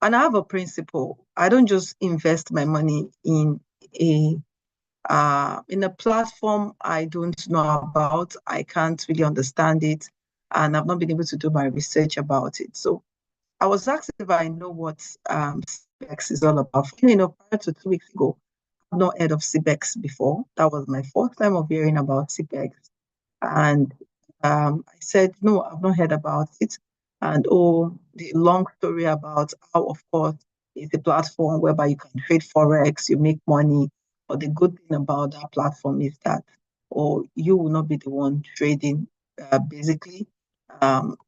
And I have a principle. I don't just invest my money a in a platform I don't know about. I can't really understand it, and I've not been able to do my research about it. So I was asked if I know what CBEX is all about. Prior to 2 weeks ago, I've not heard of CBEX before. That was my first time of hearing about CBEX. And I said, no, I've not heard about it. And oh, the long story about how, of course, it's a platform whereby you can trade Forex, you make money. But the good thing about that platform is that, oh, you will not be the one trading. Basically,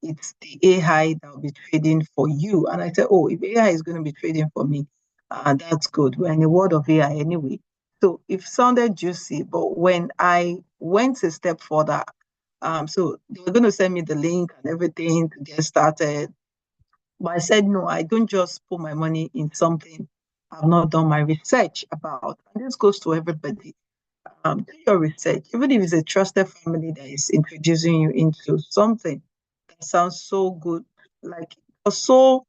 it's the AI that will be trading for you. And I said, oh, if AI is going to be trading for me, that's good. We're in the world of AI anyway. So it sounded juicy, but when I went a step further, so they were going to send me the link and everything to get started. But I said, no, I don't just put my money in something I've not done my research about. And this goes to everybody. Do your research, even if it's a trusted family that is introducing you into something that sounds so good. Like it was so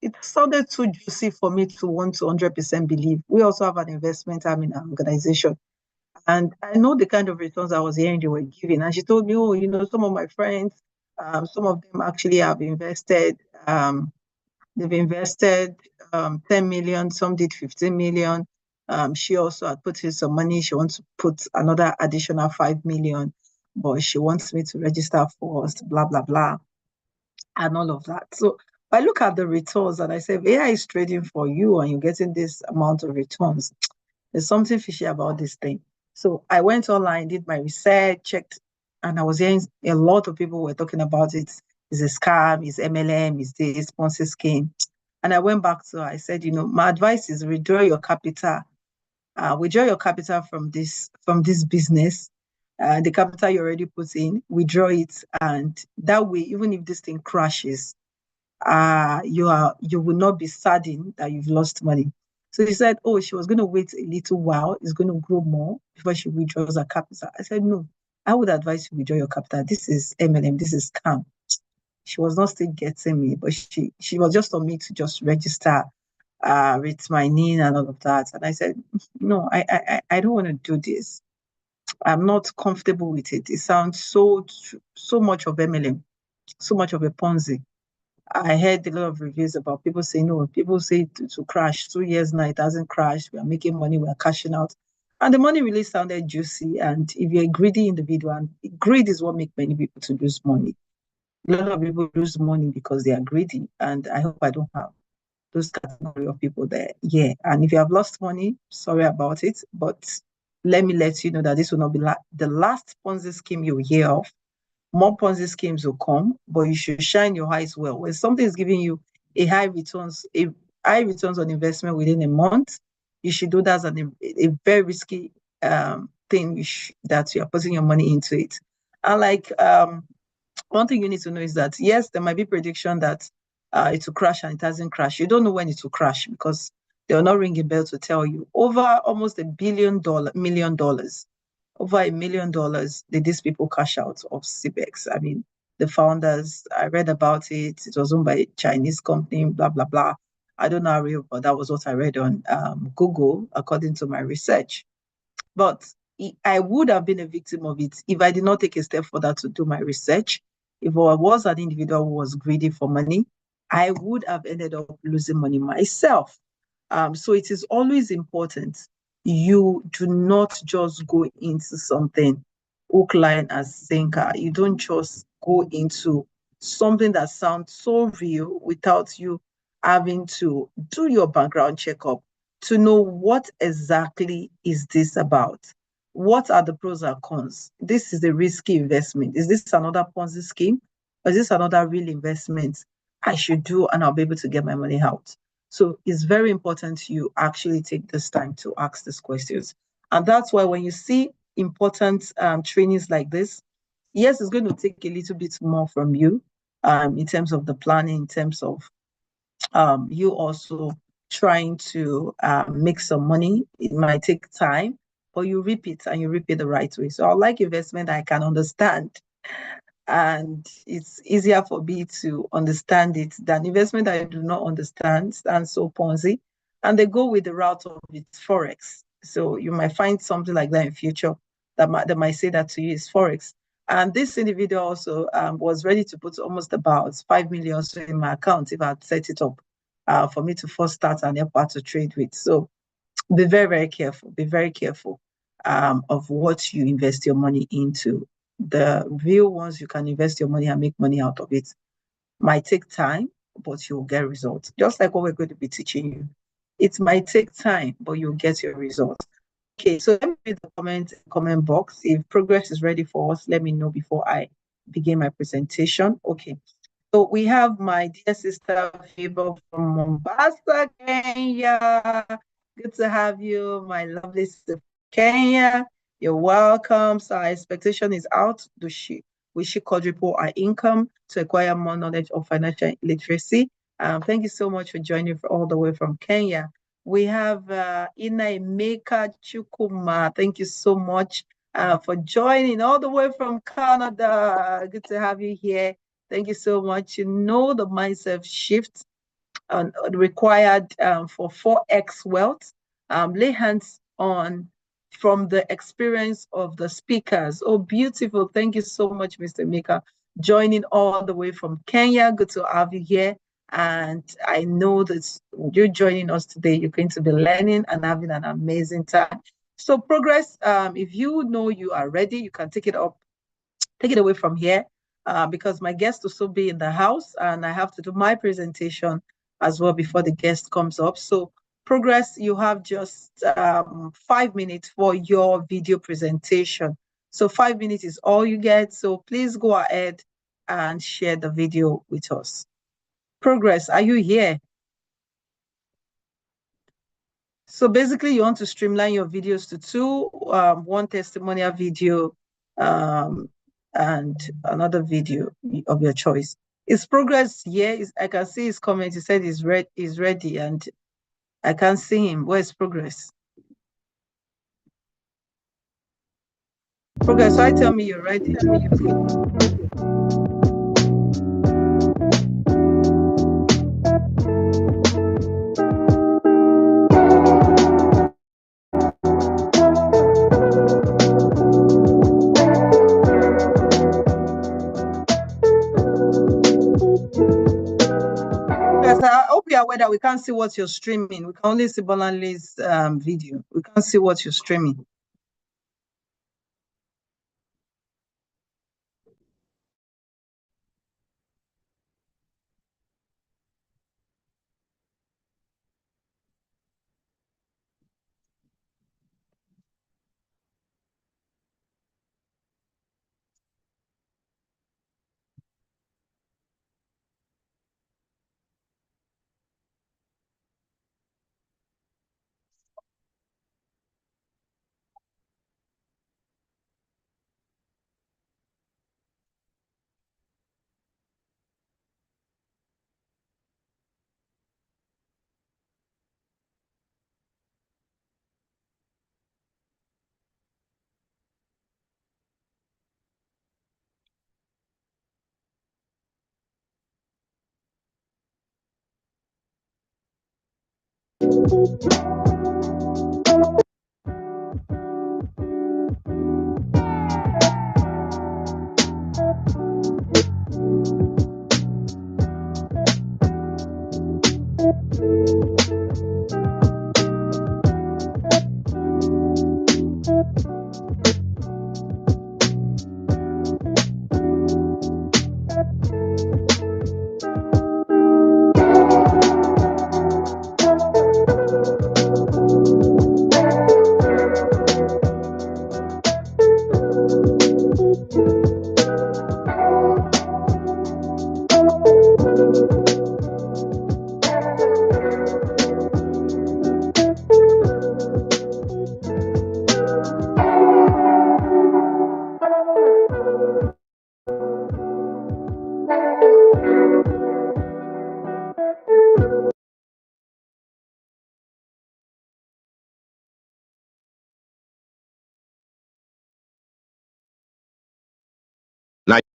it sounded too juicy for me to want to 100% believe. We also have an investment arm in our organization. And I know the kind of returns I was hearing they were giving. And she told me, oh, some of my friends, some of them actually have invested, they've invested 10 million, some did 15 million. She also had put in some money. She wants to put another additional 5 million, but she wants me to register first, blah, blah, blah, and all of that. So I look at the returns and I say, if AI is trading for you and you're getting this amount of returns, there's something fishy about this thing. So I went online, did my research, checked, and I was hearing a lot of people were talking about it. It's a scam, it's MLM, it's this Ponzi scheme. And I went back to her, I said, my advice is withdraw your capital from this business. The capital you already put in, withdraw it, and that way, even if this thing crashes, you will not be saddened that you've lost money. So she said, oh, she was going to wait a little while. It's going to grow more before she withdraws her capital. I said, no, I would advise you withdraw your capital. This is MLM. This is scam. She was not still getting me, but she was just on me to just register with my name and all of that. And I said, no, I don't want to do this. I'm not comfortable with it. It sounds so much of MLM, so much of a Ponzi. I heard a lot of reviews about people saying, no, people say to crash 2 years now, it hasn't crashed. We are making money, we are cashing out. And the money really sounded juicy. And if you're a greedy individual, and greed is what makes many people to lose money. A lot of people lose money because they are greedy. And I hope I don't have those category of people there. Yeah. And if you have lost money, sorry about it. But let me let you know that this will not be the last Ponzi scheme you'll hear of. More Ponzi schemes will come, but you should shine your eyes well. When something is giving you a high returns on investment within a month, you should do that as a very risky thing that you are putting your money into it. And like one thing you need to know is that yes, there might be prediction that it will crash and it hasn't crashed. You don't know when it will crash because they will not ring a bell to tell you. Over almost $1 million over $1 million did these people cash out of CBEX. I mean, the founders, I read about it. It was owned by a Chinese company, blah, blah, blah. I don't know how real, but that was what I read on Google, according to my research. But I would have been a victim of it if I did not take a step further to do my research. If I was an individual who was greedy for money, I would have ended up losing money myself. So it is always important you do not just go into something hook, line, and sinker. You don't just go into something that sounds so real without you having to do your background checkup to know what exactly is this about. What are the pros and cons? This is a risky investment. Is this another Ponzi scheme? Or is this another real investment I should do and I'll be able to get my money out? So it's very important you actually take this time to ask these questions. And that's why when you see important trainings like this, yes, it's going to take a little bit more from you in terms of the planning, in terms of you also trying to make some money. It might take time, but you reap it and you reap it the right way. So I like investment I can understand. and it's easier for me to understand it than investment that I do not understand and so Ponzi. And they go with the route of its forex. So you might find something like that in future that might say that to you is forex. And this individual also was ready to put almost about 5 million so in my account if I had set it up for me to first start and help her to trade with. So be very, very careful. Be very careful of what you invest your money into. The real ones you can invest your money and make money out of it might take time, but you'll get results. Just like what we're going to be teaching you. It might take time, but you'll get your results. Okay, so let me read the comment box. If progress is ready for us, let me know before I begin my presentation. Okay. So we have my dear sister Favor from Mombasa, Kenya. Good to have you, my lovely sister from Kenya. You're welcome. So our expectation is out. We should quadruple our income to acquire more knowledge of financial literacy. Thank you so much for joining all the way from Kenya. We have Inaimeka Chukuma. Thank you so much for joining all the way from Canada. Good to have you here. Thank you so much. You know the mindset shift required for 4x wealth. Lay hands on from the experience of the speakers. Oh, beautiful. Thank you so much, Mr. Mika, joining all the way from Kenya. Good to have you here. And I know that you're joining us today. You're going to be learning and having an amazing time. So progress, if you know you are ready, you can take it away from here because my guest will still be in the house and I have to do my presentation as well before the guest comes up. So progress, you have just 5 minutes for your video presentation. So 5 minutes is all you get. So please go ahead and share the video with us. Progress, are you here? So basically you want to streamline your videos to two, one testimonial video and another video of your choice. Is progress here? I can see his comment. He said he's ready and I can't see him. Where's progress? Progress, why tell me you're ready? I hope you're aware that we can't see what you're streaming. We can only see Bolanle's video. We can't see what you're streaming.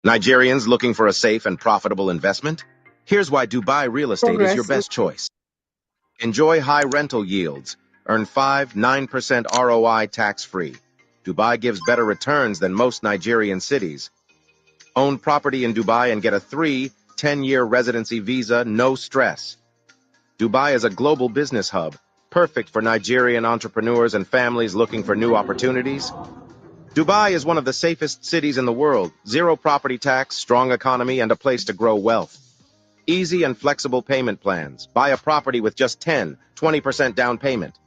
Nigerians looking for a safe and profitable investment? Here's why Dubai real estate is your Progress. best choice. Enjoy high rental yields. Earn 5–9% ROI tax-free. Dubai gives better returns than most Nigerian cities. Own property in Dubai and get a 3–10-year residency visa, no stress. Dubai is a global business hub, perfect for Nigerian entrepreneurs and families looking for new opportunities. Dubai is one of the safest cities in the world, zero property tax, strong economy, and a place to grow wealth. Easy and flexible payment plans. Buy a property with just 10–20% down payment.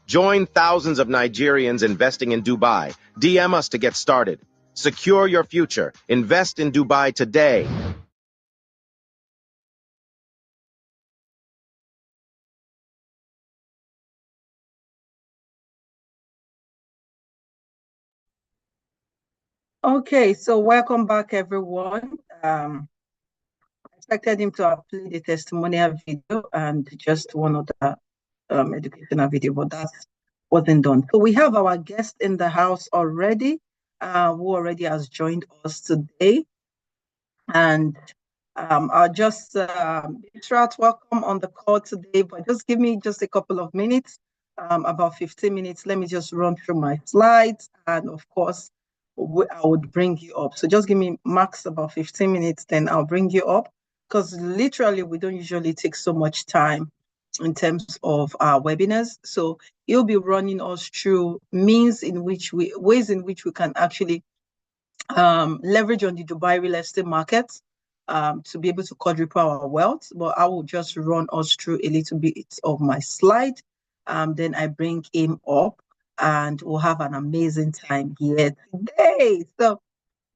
Join thousands of Nigerians investing in Dubai. DM us to get started. Secure your future. Invest in Dubai today. Okay, so welcome back, everyone. I expected him to have played a testimonial video and just one other educational video, but that wasn't done. So we have our guest in the house already, who already has joined us today. And I'll just, Ishrat, welcome on the call today, but just give me just a couple of minutes, about 15 minutes. Let me just run through my slides. And of course, I would bring you up. So just give me max about 15 minutes, then I'll bring you up. Because literally, we don't usually take so much time in terms of our webinars. So he'll be running us through ways in which we can actually leverage on the Dubai real estate market to be able to quadruple our wealth. But I will just run us through a little bit of my slide. Then I bring him up and we'll have an amazing time here today. So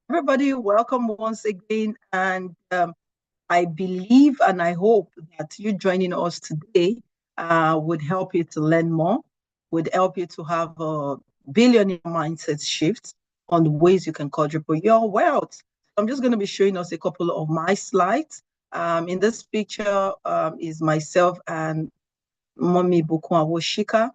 everybody, welcome once again. And I believe and I hope that you joining us today would help you to learn more, would help you to have a billionaire mindset shift on ways you can quadruple your wealth. I'm just going to be showing us a couple of my slides. In this picture is myself and Mommy Bukwa Woshika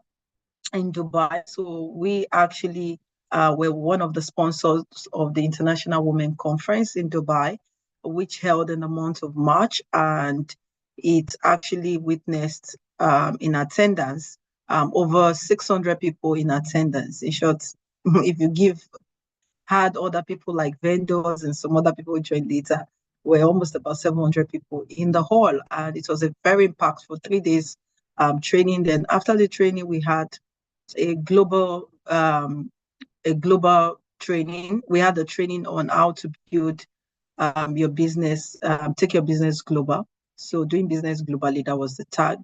in Dubai. So we actually were one of the sponsors of the International Women Conference in Dubai, which held in the month of March, and it actually witnessed in attendance over 600 people in attendance. In short, if you had other people like vendors and some other people joined later, were almost about 700 people in the hall, and it was a very impactful 3 days training. Then after the training, we had a global training. We had a training on how to build your business, take your business global. So doing business globally, that was the tag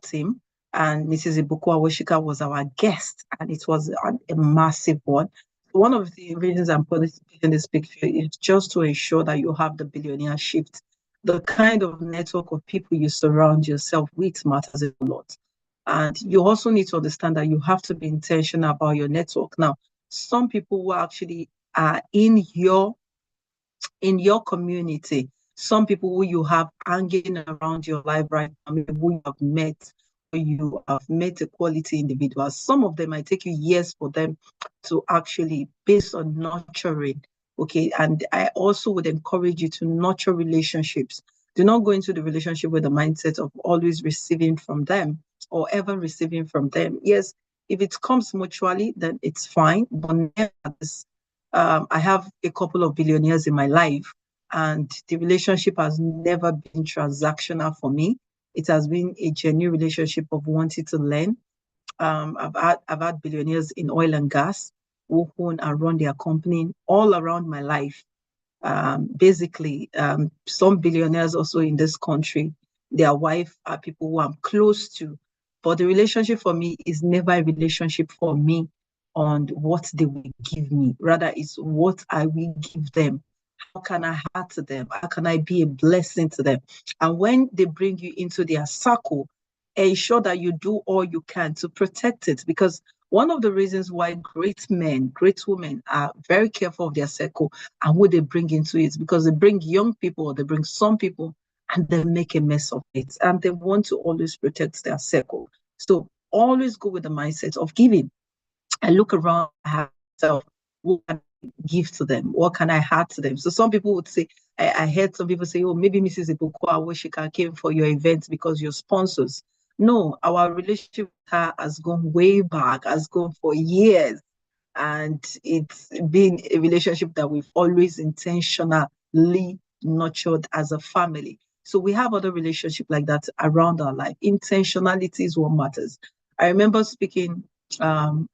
team. And Mrs. Ibukwa Woshika was our guest, and it was a massive one. One of the reasons I'm putting this picture is just to ensure that you have the billionaire shift. The kind of network of people you surround yourself with matters a lot. And you also need to understand that you have to be intentional about your network. Now, some people who actually are in your community, some people who you have hanging around your life right now, maybe who you have met, or you have met a quality individual. Some of them might take you years for them to actually, based on nurturing. Okay. And I also would encourage you to nurture relationships. Do not go into the relationship with the mindset of always receiving from them or ever receiving from them. Yes, if it comes mutually, then it's fine. But never this. I have a couple of billionaires in my life, and the relationship has never been transactional for me. It has been a genuine relationship of wanting to learn. I've had billionaires in oil and gas who own and run their company all around my life. Basically, some billionaires also in this country, their wife are people who I'm close to. But the relationship for me is never a relationship for me on what they will give me. Rather, it's what I will give them. How can I add to them? How can I be a blessing to them? And when they bring you into their circle, ensure that you do all you can to protect it. Because one of the reasons why great men, great women are very careful of their circle and who they bring into it, because they bring young people, or they bring some people, and they make a mess of it. And they want to always protect their circle. So always go with the mindset of giving. I look around myself, who can give to them? What can I add to them? So some people would say, I heard some people say, oh, maybe Mrs. Ibukwa Awoshika came for your event because you're sponsors. No, our relationship with her has gone way back, has gone for years. And it's been a relationship that we've always intentionally nurtured as a family. So we have other relationships like that around our life. Intentionality is what matters. I remember speaking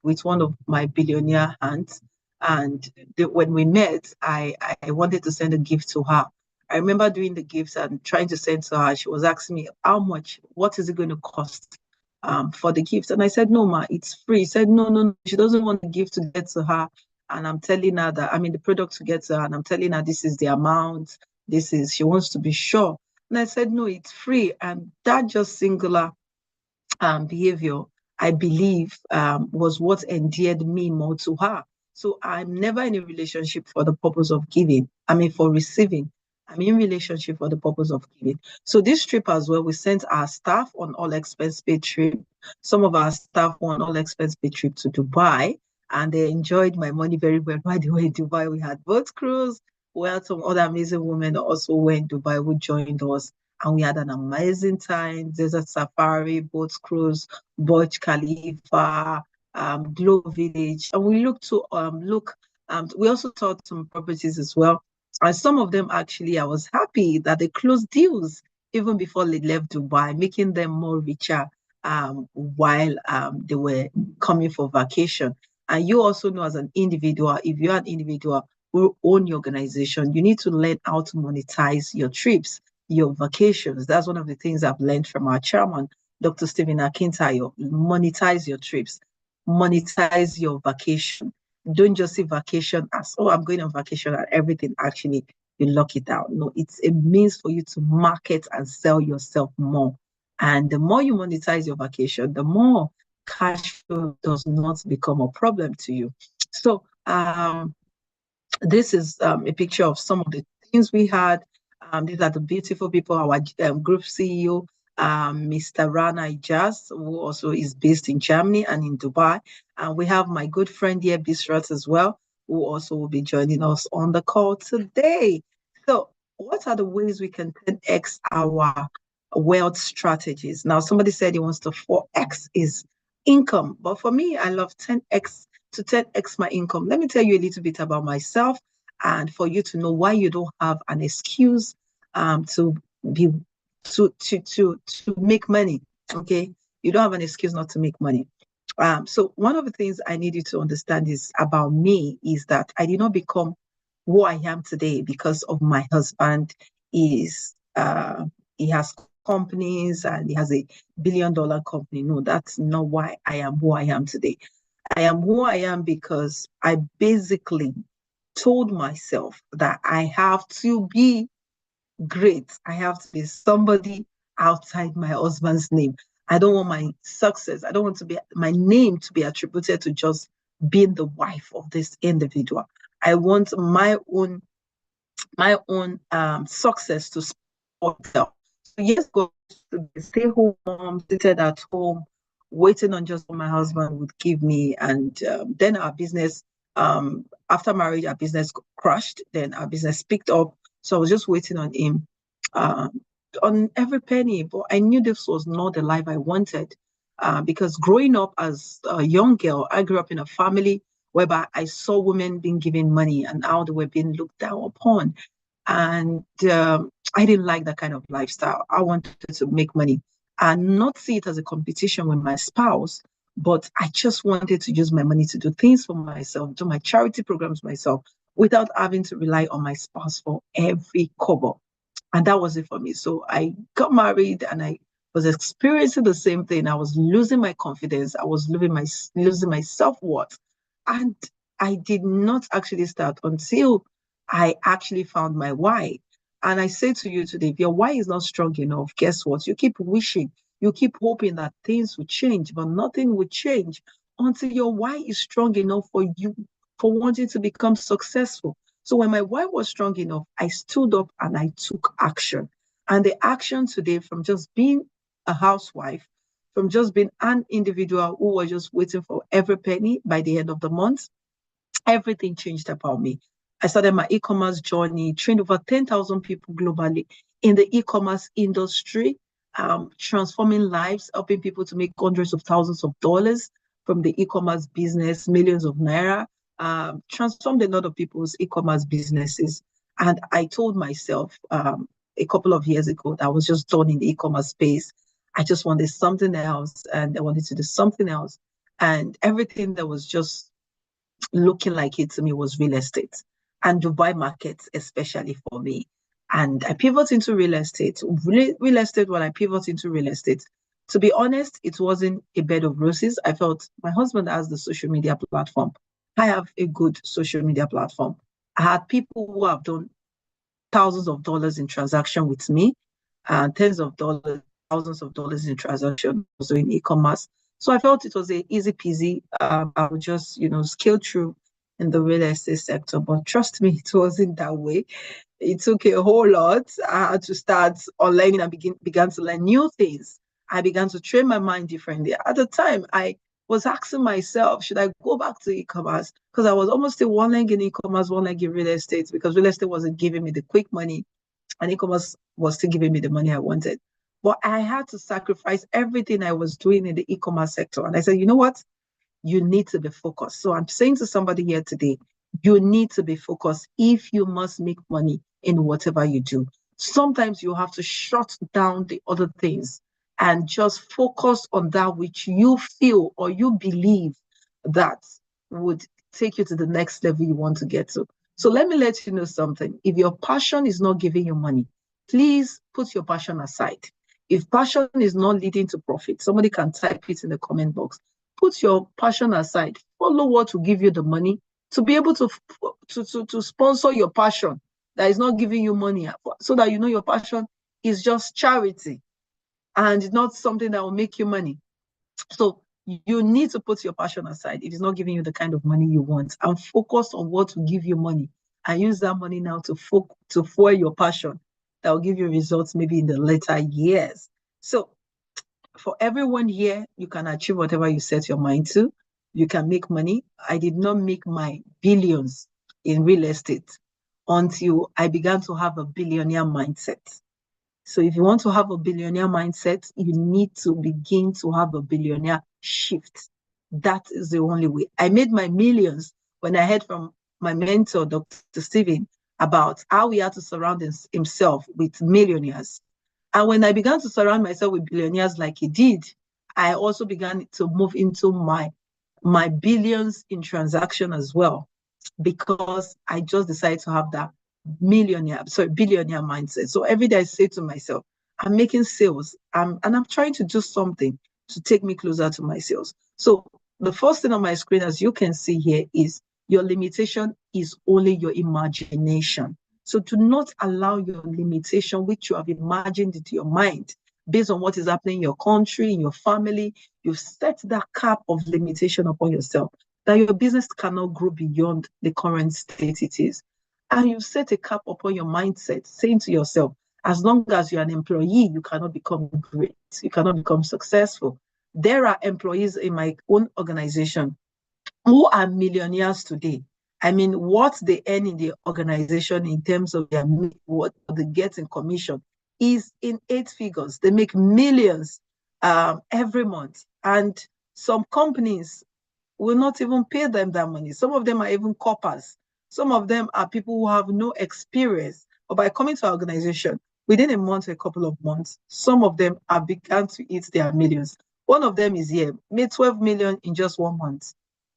with one of my billionaire aunts, and when we met, I wanted to send a gift to her. I remember doing the gifts and trying to send to her. She was asking me, how much, what is it going to cost for the gift? And I said, no, ma, it's free. She said, no, no, no, she doesn't want the gift to get to her. And I'm telling her that, I mean, the product to get to her, and I'm telling her this is the amount, she wants to be sure. And I said, no, it's free. And that just singular behavior, I believe, was what endeared me more to her. So I'm never in a relationship for the purpose of giving. I mean, for receiving. I'm in relationship for the purpose of giving. So this trip as well, we sent our staff on all expense paid trip. Some of our staff on all expense paid trip to Dubai, and they enjoyed my money very well while they were in Dubai. We had boat cruise. We had some other amazing women also were in Dubai who joined us, and we had an amazing time. Desert safari, boat cruise, Burj Khalifa, Glow Village, and we looked to look. We also saw some properties as well, and some of them actually, I was happy that they closed deals even before they left Dubai, making them more richer while they were coming for vacation. And you also know, as an individual, if you're an individual who own your organization, you need to learn how to monetize your trips, your vacations. That's one of the things I've learned from our chairman, Dr. Stephen Akintayo. Monetize your trips, monetize your vacation. Don't just see vacation as, oh, I'm going on vacation and everything. Actually, you lock it out. No, it's a means for you to market and sell yourself more. And the more you monetize your vacation, the more cash flow does not become a problem to you. So this is a picture of some of the things we had. These are the beautiful people, our group CEO, Mr. Rana Ijaz, who also is based in Germany and in Dubai. And we have my good friend here, Bisrat, as well, who also will be joining us on the call today. So what are the ways we can 10x our wealth strategies? Now, somebody said he wants to 4x his income, but for me, I love 10x to 10x my income. Let me tell you a little bit about myself, and for you to know why you don't have an excuse to be to make money. Okay, you don't have an excuse not to make money. So one of the things I need you to understand is about me is that I did not become who I am today because of my husband. Is he has companies and he has a $1 billion company. No, that's not why I am who I am today. I am who I am because I basically told myself that I have to be great. I have to be somebody outside my husband's name. I don't want my success, I don't want to be my name to be attributed to just being the wife of this individual. I want my own success to support them. So yes, go to stay home mom, seated at home, waiting on just what my husband would give me, and then our business. After marriage, our business crashed. Then our business picked up. So I was just waiting on him, um, on every penny. But I knew this was not the life I wanted, because growing up as a young girl, I grew up in a family whereby I saw women being given money and how they were being looked down upon. And I didn't like that kind of lifestyle. I wanted to make money and not see it as a competition with my spouse, but I just wanted to use my money to do things for myself, do my charity programs myself, without having to rely on my spouse for every kobo. And that was it for me. So I got married and I was experiencing the same thing. I was losing my confidence. I was losing my self-worth. And I did not actually start until I actually found my why. And I say to you today, if your why is not strong enough, guess what? You keep wishing, you keep hoping that things will change, but nothing will change until your why is strong enough for you, for wanting to become successful. So when my why was strong enough, I stood up and I took action. And the action today, from just being a housewife, from just being an individual who was just waiting for every penny by the end of the month, Everything changed about me. I started my e-commerce journey, trained over 10,000 people globally in the e-commerce industry, transforming lives, helping people to make hundreds of thousands of dollars from the e-commerce business, millions of naira, transformed a lot of people's e-commerce businesses. And I told myself a couple of years ago that I was just done in the e-commerce space. I just wanted something else, and I wanted to do something else. And everything that was just looking like it to me was real estate and Dubai markets, especially for me. And I pivot into real estate. Real estate, when I pivot into real estate, to be honest, it wasn't a bed of roses. I felt my husband has the social media platform. I have a good social media platform. I had people who have done thousands of dollars in transaction with me, and tens of dollars, thousands of dollars in transaction also in e-commerce. So I felt it was a easy peasy. I would just, scale through in the real estate sector. But trust me, it wasn't that way. It took a whole lot. I had to start online and began to learn new things. I began to train my mind differently. At the time, I was asking myself, should I go back to e-commerce? Because I was almost still one leg in e-commerce, one leg in real estate, because real estate wasn't giving me the quick money and e-commerce was still giving me the money I wanted. But I had to sacrifice everything I was doing in the e-commerce sector. And I said, you know what? You need to be focused. So I'm saying to somebody here today, you need to be focused if you must make money in whatever you do. Sometimes you have to shut down the other things and just focus on that which you feel or you believe that would take you to the next level you want to get to. So let me let you know something. If your passion is not giving you money, please put your passion aside. If passion is not leading to profit, somebody can type it in the comment box. Put your passion aside. Follow what will give you the money to be able to sponsor your passion that is not giving you money, so that you know your passion is just charity and not something that will make you money. So you need to put your passion aside. It is not giving you the kind of money you want, and focus on what will give you money, and use that money now to fuel your passion that will give you results maybe in the later years. So for everyone here, you can achieve whatever you set your mind to. You can make money. I did not make my billions in real estate until I began to have a billionaire mindset. So if you want to have a billionaire mindset, you need to begin to have a billionaire shift. That is the only way. I made my millions when I heard from my mentor, Dr. Steven, about how he had to surround himself with millionaires. And when I began to surround myself with billionaires like he did, I also began to move into my billions in transaction as well, because I just decided to have that billionaire mindset. So every day I say to myself, I'm making sales, and I'm trying to do something to take me closer to my sales. So the first thing on my screen, as you can see here, is your limitation is only your imagination. So do not allow your limitation, which you have imagined into your mind, based on what is happening in your country, in your family. You've set that cap of limitation upon yourself, that your business cannot grow beyond the current state it is. And you set a cap upon your mindset, saying to yourself, as long as you're an employee, you cannot become great. You cannot become successful. There are employees in my own organization who are millionaires today. I mean, what they earn in the organization in terms of what they get in commission is in 8 figures. They make millions every month. And some companies will not even pay them that money. Some of them are even coppers. Some of them are people who have no experience. But by coming to our organization, within a month or a couple of months, some of them have begun to eat their millions. One of them is here, made 12 million in just 1 month.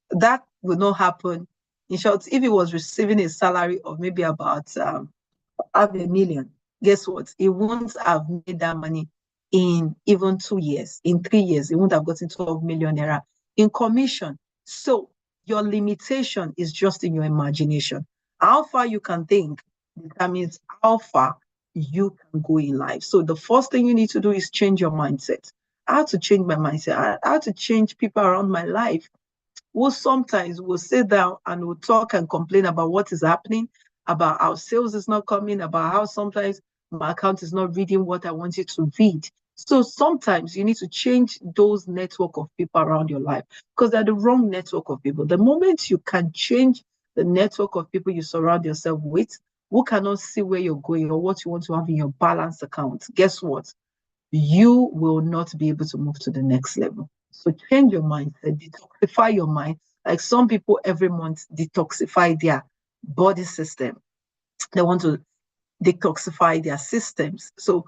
That will not happen. In short, if he was receiving a salary of maybe about half a million, guess what? He won't have made that money in even 2 years. In 3 years, he won't have gotten 12 million naira in commission. So your limitation is just in your imagination. How far you can think determines how far you can go in life. So the first thing you need to do is change your mindset. I had to change my mindset. I had to change people around my life who sometimes will sit down and will talk and complain about what is happening, about how sales is not coming, about how sometimes my account is not reading what I want it to read. So sometimes you need to change those network of people around your life, because they're the wrong network of people. The moment you can change the network of people you surround yourself with, who cannot see where you're going or what you want to have in your balance account, guess what? You will not be able to move to the next level. So change your mindset, detoxify your mind. Like some people every month detoxify their body system. They want to detoxify their systems. So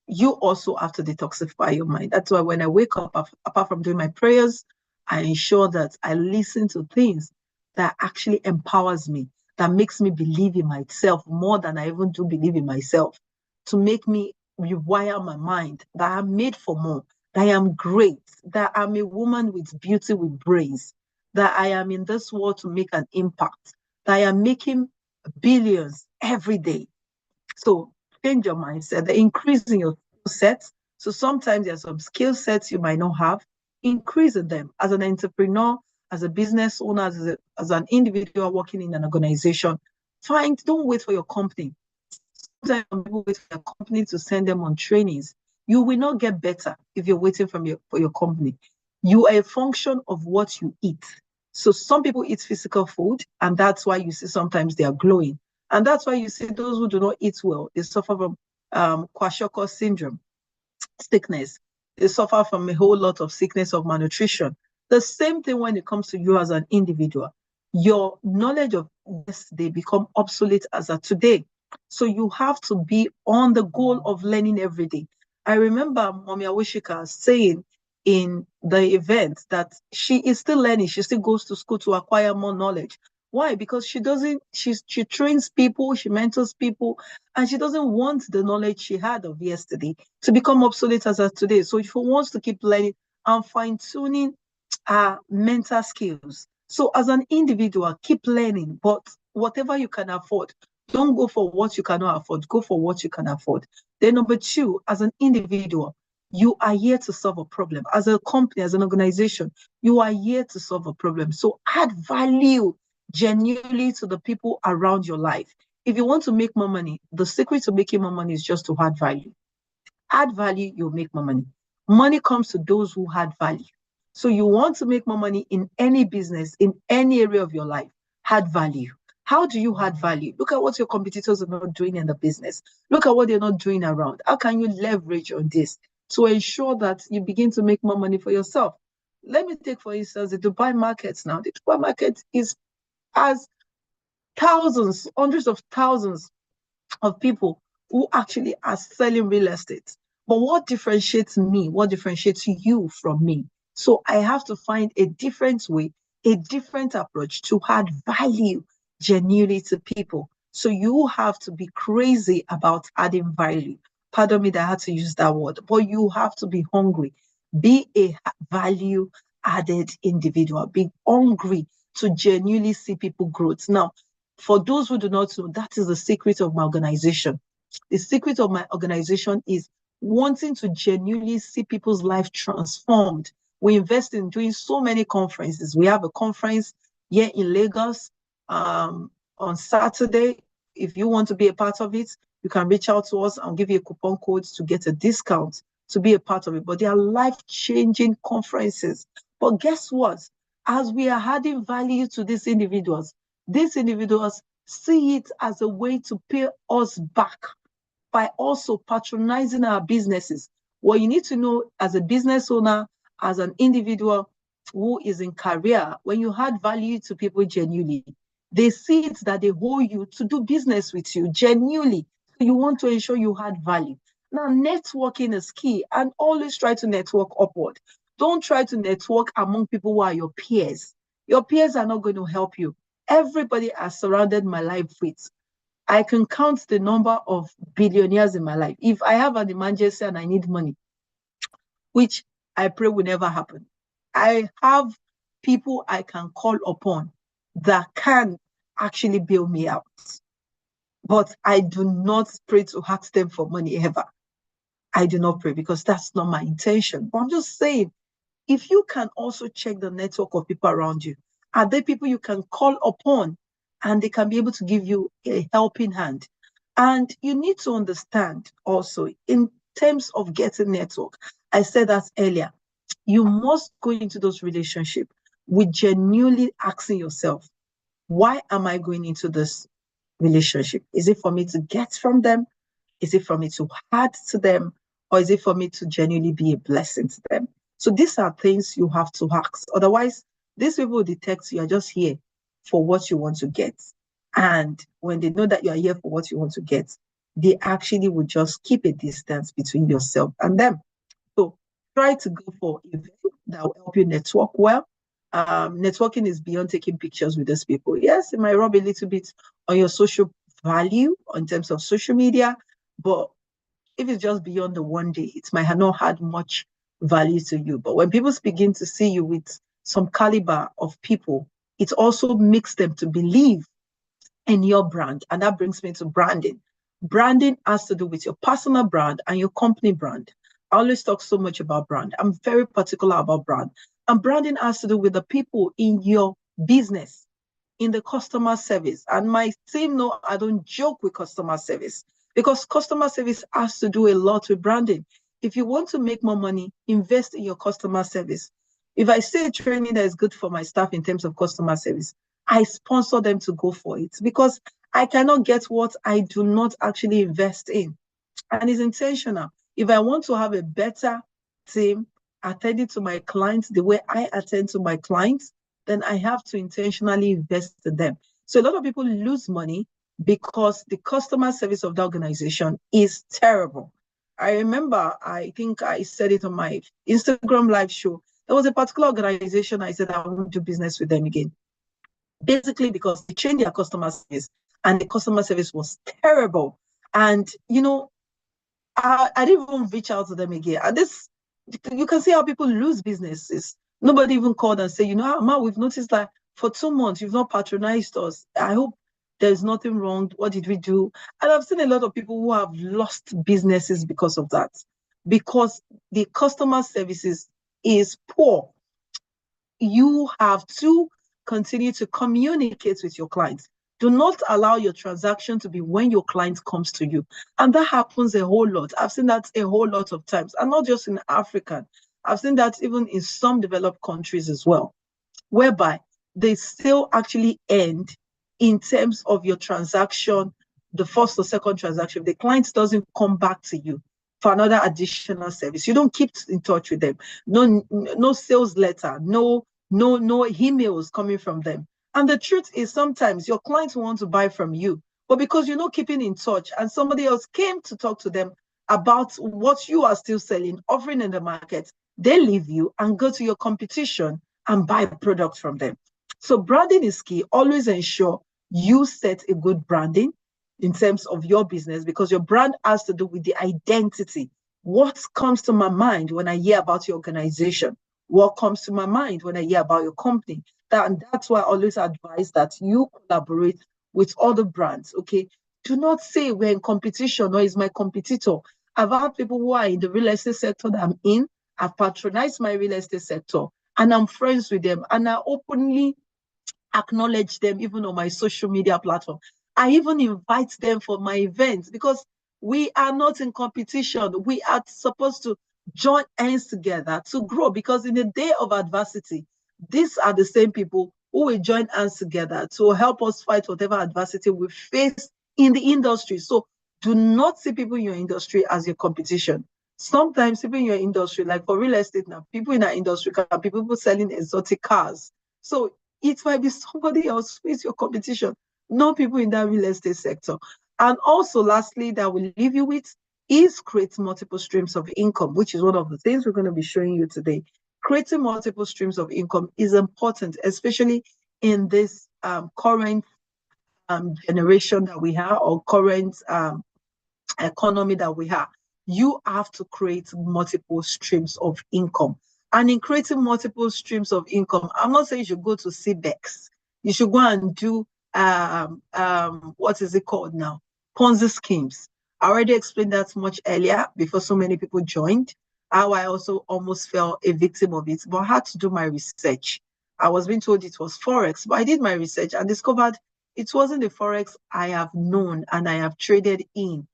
you also have to detoxify your mind. That's why when I wake up, apart from doing my prayers, I ensure that I listen to things that actually empowers me, that makes me believe in myself more than I even do believe in myself, to make me rewire my mind that I'm made for more, that I am great, that I'm a woman with beauty, with brains, that I am in this world to make an impact, that I am making billions every day. So change your mindset, the increase in your skill sets. So sometimes there's some skill sets you might not have, increase in them as an entrepreneur, as a business owner, as an individual working in an organization. Don't wait for your company. Sometimes people wait for your company to send them on trainings. You will not get better if you're waiting for your company. You are a function of what you eat. So some people eat physical food, and that's why you see sometimes they are glowing. And that's why you see those who do not eat well, they suffer from kwashiorkor syndrome, sickness. They suffer from a whole lot of sickness of malnutrition. The same thing when it comes to you as an individual. Your knowledge of yesterday become obsolete as of today. So you have to be on the goal of learning every day. I remember Mommy Awishika saying in the event that she is still learning. She still goes to school to acquire more knowledge. Why? Because she trains people, she mentors people, and she doesn't want the knowledge she had of yesterday to become obsolete as of today. So she wants to keep learning and fine-tuning our mental skills. So as an individual, keep learning, but whatever you can afford, don't go for what you cannot afford. Go for what you can afford. Then number two, as an individual, you are here to solve a problem. As a company, as an organization, you are here to solve a problem. So add value genuinely to the people around your life. If you want to make more money, the secret to making more money is just to add value. Add value, you'll make more money. Money comes to those who add value. So you want to make more money in any business, in any area of your life, add value. How do you add value? Look at what your competitors are not doing in the business. Look at what they're not doing around. How can you leverage on this to ensure that you begin to make more money for yourself? Let me take, for instance, the Dubai markets now. The Dubai market has thousands, hundreds of thousands of people who actually are selling real estate. But what differentiates me? What differentiates you from me? So I have to find a different way, a different approach to add value genuinely to people. So you have to be crazy about adding value. Pardon me that I had to use that word, but you have to be hungry. Be a value added individual. Be hungry to genuinely see people growth. Now, for those who do not know, that is the secret of my organization. The secret of my organization is wanting to genuinely see people's life transformed. We invest in doing so many conferences. We have a conference here in Lagos on Saturday. If you want to be a part of it, you can reach out to us. I'll give you a coupon code to get a discount to be a part of it. But they are life-changing conferences. But guess what? As we are adding value to these individuals see it as a way to pay us back by also patronizing our businesses. What you need to know as a business owner, as an individual who is in career, when you add value to people genuinely, they see it that they owe you to do business with you genuinely. So you want to ensure you add value. Now, networking is key, and always try to network upward. Don't try to network among people who are your peers. Your peers are not going to help you. Everybody has surrounded my life with. I can count the number of billionaires in my life. If I have an emergency and I need money, which I pray will never happen, I have people I can call upon that can actually bail me out. But I do not pray to ask them for money ever. I do not pray because that's not my intention. But I'm just saying, if you can also check the network of people around you, are there people you can call upon and they can be able to give you a helping hand? And you need to understand also in terms of getting network, I said that earlier, you must go into those relationships with genuinely asking yourself, Why am I going into this relationship? Is it for me to get from them? Is it for me to add to them? Or is it for me to genuinely be a blessing to them? So these are things you have to ask. Otherwise, these people detect you are just here for what you want to get. And when they know that you are here for what you want to get, they actually will just keep a distance between yourself and them. So try to go for events that will help you network well. Networking is beyond taking pictures with those people. Yes, it might rub a little bit on your social value in terms of social media, but if it's just beyond the one day, it might have not had much value to you. But when people begin to see you with some caliber of people, it also makes them to believe in your brand. And that brings me to branding. Branding has to do with your personal brand and your company brand. I always talk so much about brand. I'm very particular about brand. And branding has to do with the people in your business, in the customer service. And my team know I don't joke with customer service because customer service has to do a lot with branding. If you want to make more money, invest in your customer service. If I say training that is good for my staff in terms of customer service, I sponsor them to go for it because I cannot get what I do not actually invest in. And it's intentional. If I want to have a better team attending to my clients the way I attend to my clients, then I have to intentionally invest in them. So a lot of people lose money because the customer service of the organization is terrible. I remember, I think I said it on my Instagram live show. There was a particular organization I said I won't do business with them again. Basically, because they changed their customer service and the customer service was terrible. And, I didn't even reach out to them again. And this, you can see how people lose businesses. Nobody even called and say, Ma, we've noticed that for 2 months you've not patronized us. I hope there's nothing wrong. What did we do? And I've seen a lot of people who have lost businesses because of that, because the customer services is poor. You have to continue to communicate with your clients. Do not allow your transaction to be when your client comes to you. And that happens a whole lot. I've seen that a whole lot of times, and not just in Africa. I've seen that even in some developed countries as well, whereby they still actually end in terms of your transaction, the first or second transaction. If the client doesn't come back to you for another additional service, you don't keep in touch with them. No sales letter, no emails coming from them. And the truth is sometimes your clients want to buy from you, but because you're not keeping in touch and somebody else came to talk to them about what you are still selling, offering in the market, they leave you and go to your competition and buy products from them. So branding is key. Always ensure you set a good branding in terms of your business, because your brand has to do with the identity. What comes to my mind when I hear about your organization? What comes to my mind when I hear about your company? That's why I always advise that you collaborate with other brands, okay? Do not say we're in competition or is my competitor. I've had people who are in the real estate sector that I'm in, I've patronized my real estate sector, and I'm friends with them, and I openly acknowledge them even on my social media platform. I even invite them for my events because we are not in competition. We are supposed to join hands together to grow, because in the day of adversity, these are the same people who will join hands together to help us fight whatever adversity we face in the industry. So do not see people in your industry as your competition. Sometimes people in your industry, like for real estate now, people in our industry can be people selling exotic cars. So it might be somebody else who is your competition, not people in that real estate sector. And also, lastly, that will leave you with is create multiple streams of income, which is one of the things we're going to be showing you today. Creating multiple streams of income is important, especially in this current generation that we have, or current economy that we have. You have to create multiple streams of income. And in creating multiple streams of income, I'm not saying you should go to CBEX. You should go and do, what is it called now? Ponzi schemes. I already explained that much earlier before so many people joined, how I also almost fell a victim of it, but I had to do my research. I was being told it was Forex, but I did my research and discovered it wasn't the Forex I have known and I have traded in.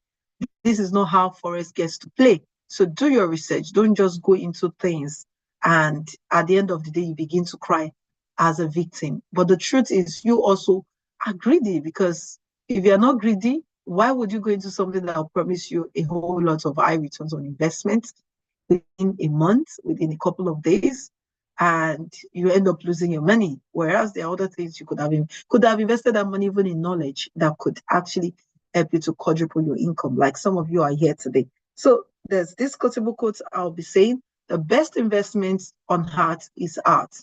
This is not how Forex gets to play. So do your research. Don't just go into things and at the end of the day, you begin to cry as a victim. But the truth is, you also are greedy, because if you're not greedy, why would you go into something that will promise you a whole lot of high returns on investment within a month, within a couple of days, and you end up losing your money? Whereas there are other things you could have invested that money even in knowledge that could actually help you to quadruple your income, like some of you are here today. So there's this quotable quote I'll be saying: the best investment on heart is art.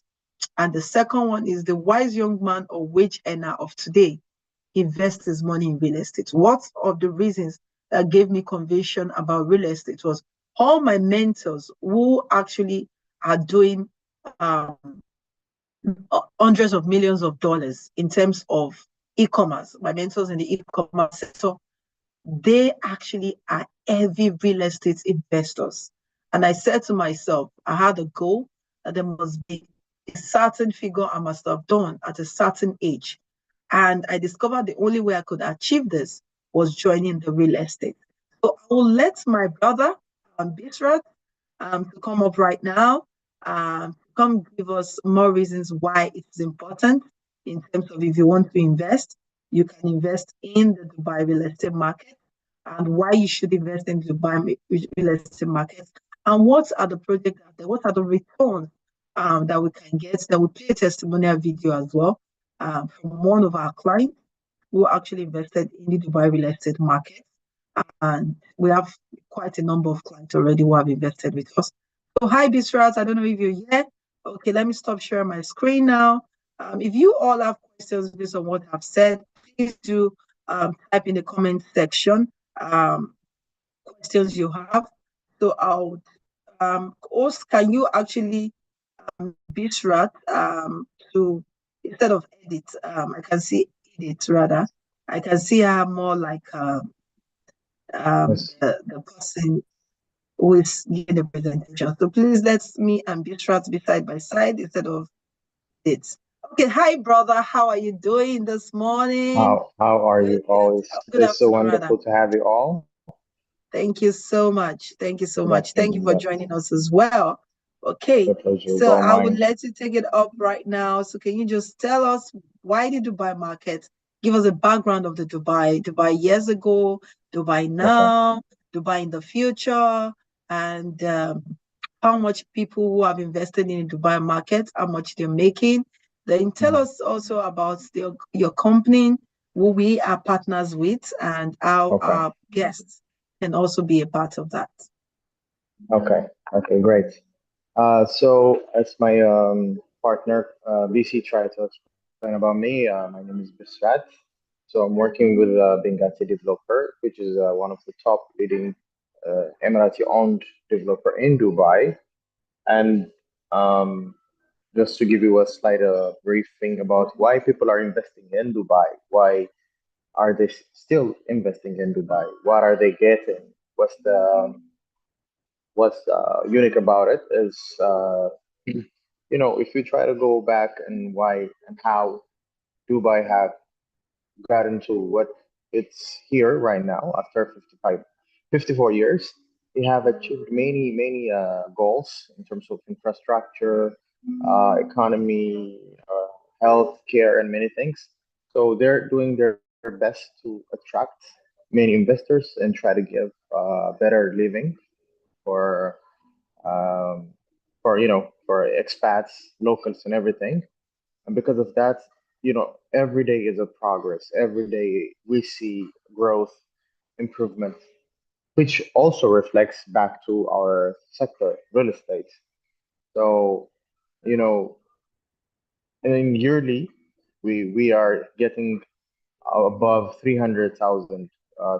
And the second one is: the wise young man or wage earner of today invest his money in real estate. What of the reasons that gave me conviction about real estate was all my mentors who actually are doing hundreds of millions of dollars in terms of e-commerce. My mentors in the e-commerce sector, they actually are heavy real estate investors. And I said to myself, I had a goal that there must be a certain figure I must have done at a certain age. And I discovered the only way I could achieve this was joining the real estate. So I will let my brother, Bisrat, to come up right now, come give us more reasons why it's important in terms of if you want to invest, you can invest in the Dubai real estate market, and why you should invest in the Dubai real estate market, and what are the projects out there, what are the returns that we can get. That we play a testimonial video as well from one of our clients who actually invested in the Dubai real estate market. And we have quite a number of clients already who have invested with us. So hi, Bisrat. I don't know if you're here. Okay, let me stop sharing my screen now. If you all have questions based on what I've said, please do type in the comment section questions you have. So I'll host, can you actually Bisrat to, instead of edit, I can see edit rather. I can see her more like Yes. the person who is giving the presentation. So please let me and Bisrat be side by side instead of it. Okay, hi brother, how are you doing this morning? How are Good, you always? good It's so afternoon rather. wonderful to have you all. Thank you so much. Thank you so Good much. Thank you afternoon. for Yes. joining us as well. The Okay, pleasure is so all I will mine. let you take it up right now. So can you just tell us why the Dubai market? Give us a background of the Dubai years ago, Dubai Okay. now, Dubai in the future, and how much people who have invested in the Dubai market, how much they're making. Then tell Mhm. us also about your company, who we are partners with, and how Okay. our guests can also be a part of that. Okay. Okay. Great. So as my partner BC tried to explain about me, my name is Bisrat. So I'm working with Bengati Developer, which is one of the top leading Emirati-owned developer in Dubai. And um, just to give you a slight briefing about why people are investing in Dubai, why are they still investing in Dubai? What are they getting? What's the what's unique about it is if you try to go back and why and how Dubai have gotten to what it's here right now after 54 years. They have achieved many goals in terms of infrastructure, economy, health care, and many things. So they're doing their best to attract many investors and try to give better living for um, for expats, locals, and everything. And because of that, every day is a progress. Every day we see growth, improvement, which also reflects back to our sector, real estate. So, you know, in yearly, we are getting above 300,000,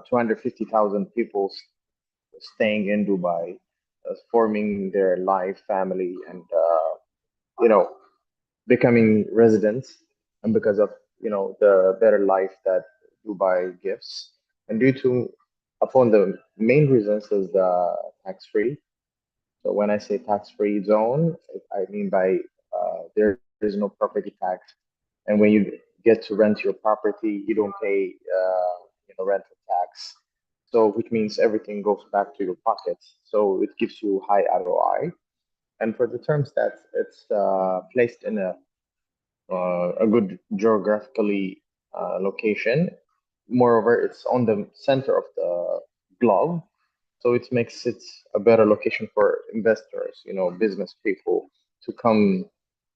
250,000 people staying in Dubai, forming their life, family, and you know, becoming residents, and because of the better life that Dubai gives, and due to upon the main reasons is the tax free. So when I say tax free zone, I mean by there is no property tax, and when you get to rent your property, you don't pay rental tax. So which means everything goes back to your pockets. So it gives you high ROI. And for the terms that it's placed in a a good geographically location. Moreover, it's on the center of the globe, so it makes it a better location for investors, business people to come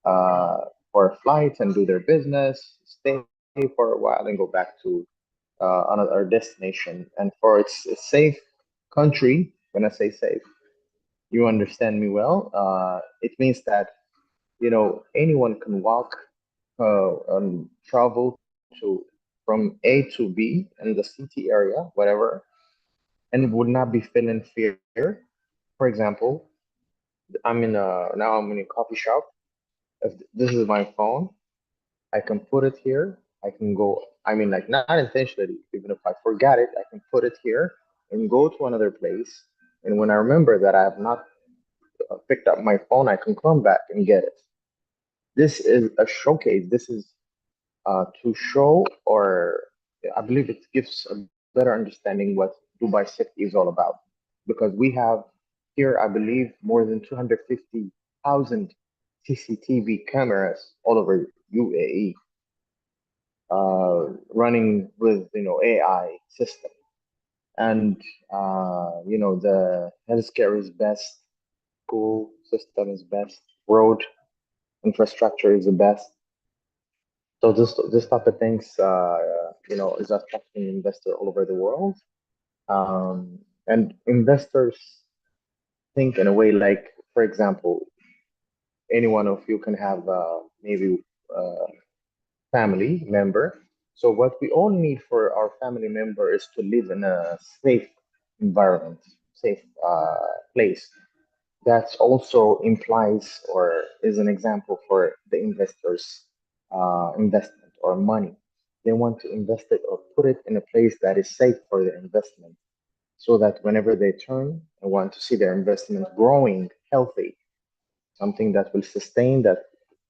uh, for a flight and do their business, stay for a while, and go back to another destination. And for it's a safe country, when I say safe, you understand me well. It means that anyone can walk and travel to from A to B in the city area, whatever, and would not be feeling fear. For example, I'm in a coffee shop. If this is my phone, I can put it here. I can go. I mean, like not intentionally. Even if I forgot it, I can put it here and go to another place. And when I remember that I have not picked up my phone, I can come back and get it. This is a showcase. This is to show, or I believe it gives a better understanding what Dubai safety is all about. Because we have here, I believe, more than 250,000 CCTV cameras all over UAE, running with AI system, and the healthcare is best, school system is best, road infrastructure is the best. So this type of things, is attracting investor all over the world. And investors think in a way like, for example, any one of you can have maybe a family member. So what we all need for our family member is to live in a safe environment, safe place. That also implies or is an example for the investors' investment or money. They want to invest it or put it in a place that is safe for their investment so that whenever they turn and want to see their investment growing healthy, something that will sustain, that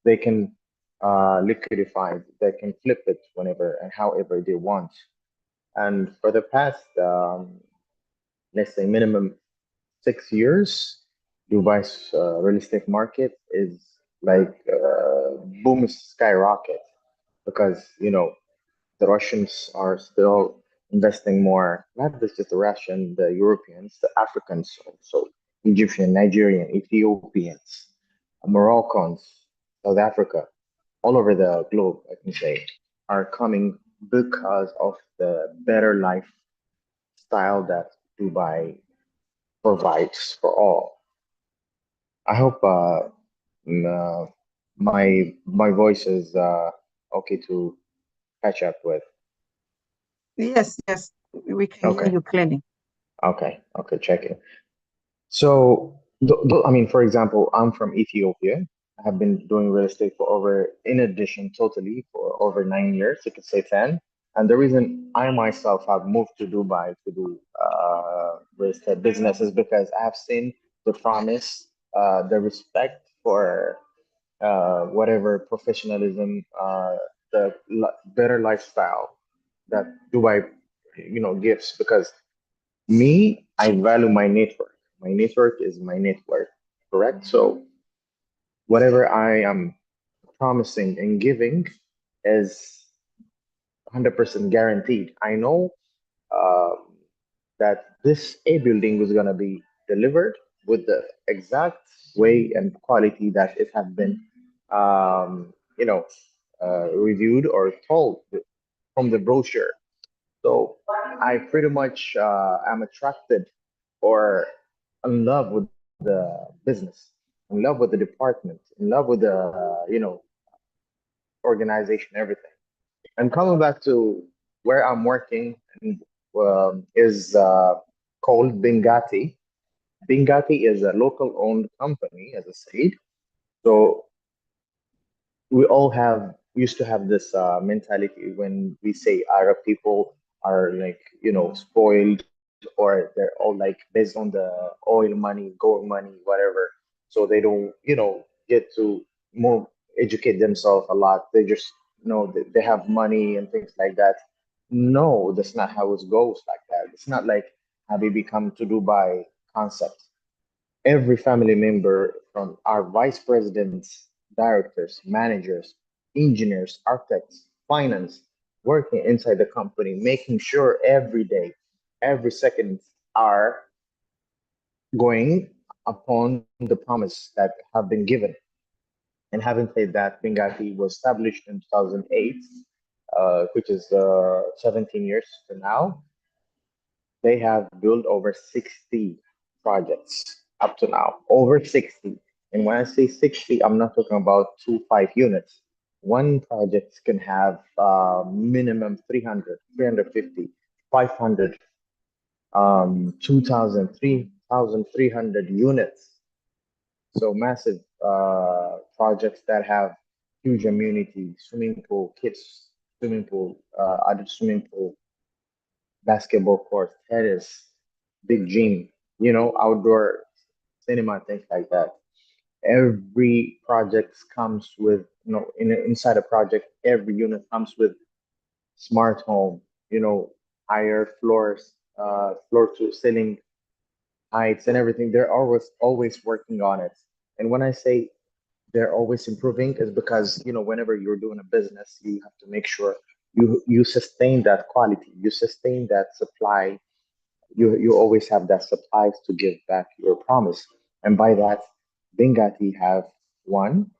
they can liquidify, they can flip it whenever and however they want. And for the past, let's say, minimum 6 years, Dubai's real estate market is like boom skyrocket because the Russians are still investing more, not just the Russian, the Europeans, the Africans also, Egyptian, Nigerian, Ethiopians, Moroccans, South Africa, all over the globe, I can say, are coming because of the better lifestyle that Dubai provides for all. I hope m- uh, my voice is okay to catch up with. Yes, yes, we can hear Okay, you clearly. okay, checking. So, I mean, for example, I'm from Ethiopia. I have been doing real estate for over, in addition, totally for over 9 years. You could say 10. And the reason I myself have moved to Dubai to do real estate business is because I have seen the promise, the respect for whatever professionalism, the better lifestyle that Dubai, gives. Because me, I value my network. My network is my network, correct? So whatever I am promising and giving is 100% guaranteed. I know um, that this A building was going to be delivered with the exact way and quality that it had been, um, you know, reviewed or told from the brochure. So I pretty much am attracted or in love with the business, in love with the department, in love with the organization, everything. And coming back to where I'm working is called Bengati. Bengati is a local owned company, as I said. So we all have used to have this mentality when we say Arab people are like spoiled, or they're all like based on the oil money, gold money, whatever. So they don't get to more educate themselves a lot. They just they have money and things like that. No, that's not how it goes like that. It's not like Habibi come to Dubai concept. Every family member, from our vice presidents, directors, managers, engineers, architects, finance working inside the company, making sure every day, every second are going upon the promise that have been given. And having said that, Benghazi was established in 2008, which is 17 years from now. They have built over 60 projects up to now, over 60. And when I say 60, I'm not talking about 2, 5 units. One project can have minimum 300, 350, 500, 2,000, 3,300 units. So massive projects that have huge amenity, swimming pool, kids swimming pool, adult swimming pool, basketball court, tennis, big gym, outdoor cinema, things like that. Every project comes with, inside a project, every unit comes with smart home, higher floors, floor to ceiling heights and everything. They're always working on it. And when I say they're always improving, is because whenever you're doing a business, you have to make sure you sustain that quality, you sustain that supply. You always have that supplies to give back your promise. And by that, Bengati have one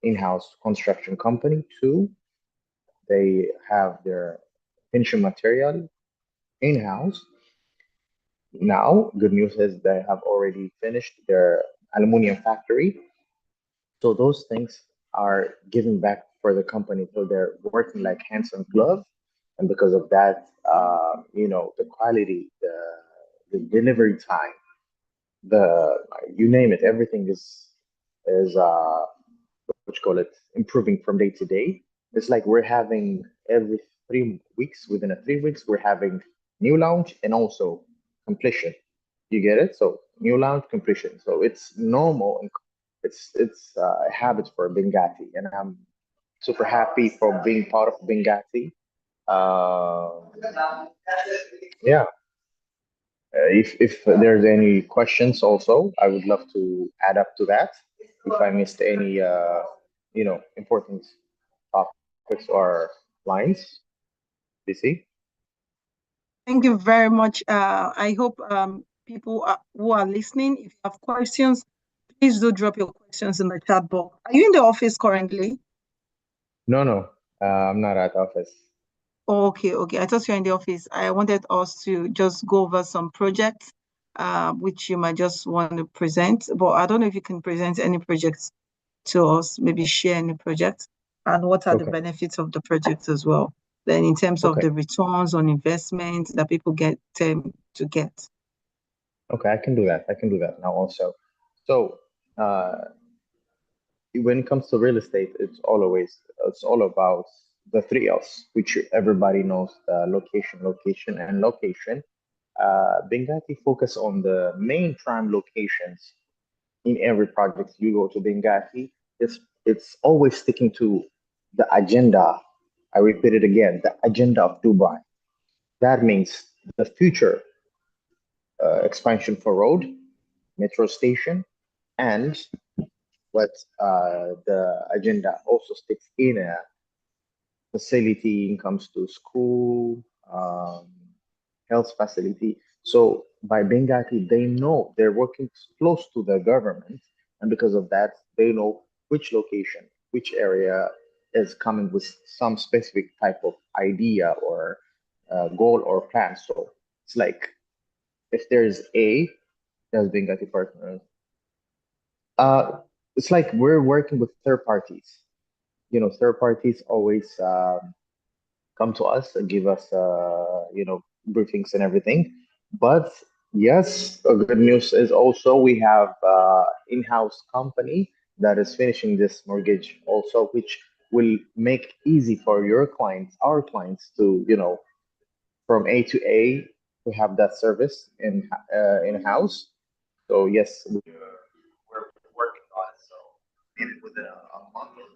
in-house construction company. Two, they have their finishing material in-house. Now, good news is they have already finished their aluminum factory. So those things are giving back for the company. So they're working like hands on glove. And because of that, the quality, the delivery time, the you name it, everything is what you call it, improving from day to day. It's like we're having every 3 weeks, within a 3 weeks, we're having new launch and also completion. You get it? So new launch, completion. So it's normal and it's a habit for Bengati, and I'm super happy for being part of Bengati. Uh, yeah, if there's any questions also, I would love to add up to that. If I missed any, important topics or lines, DC. Thank you very much. I hope people who are listening, if you have questions, please do drop your questions in the chat box. Are you in the office currently? No, no, I'm not at office. Okay, okay. I thought you're in the office. I wanted us to just go over some projects, which you might just want to present, but I don't know if you can present any projects to us, maybe share any project, and what are the Okay, benefits of the project as well. Then in terms of okay, the returns on investment that people get tend to get. okay. I can do that. I can do that now also. So, uh, when it comes to real estate, it's all about the three L's, which everybody knows: location, location, and location. Benghazi focus on the main prime locations in every project you go to Benghazi. It's always sticking to the agenda. I repeat it again: the agenda of Dubai. That means the future expansion for road, metro station, and what the agenda also sticks in a facility in comes to school, health facility. So by Benghazi, they know they're working close to the government, and because of that, they know which location, which area is coming with some specific type of idea or goal or plan. So it's like if there's A, there's Benghazi partner. Uh, it's like we're working with third parties. Third parties always come to us and give us, briefings and everything. But yes, a good news is also we have in-house company that is finishing this mortgage also, which will make easy for your clients, our clients, to from A to A to have that service in house. So yes, we're working on it. So maybe within a month or two.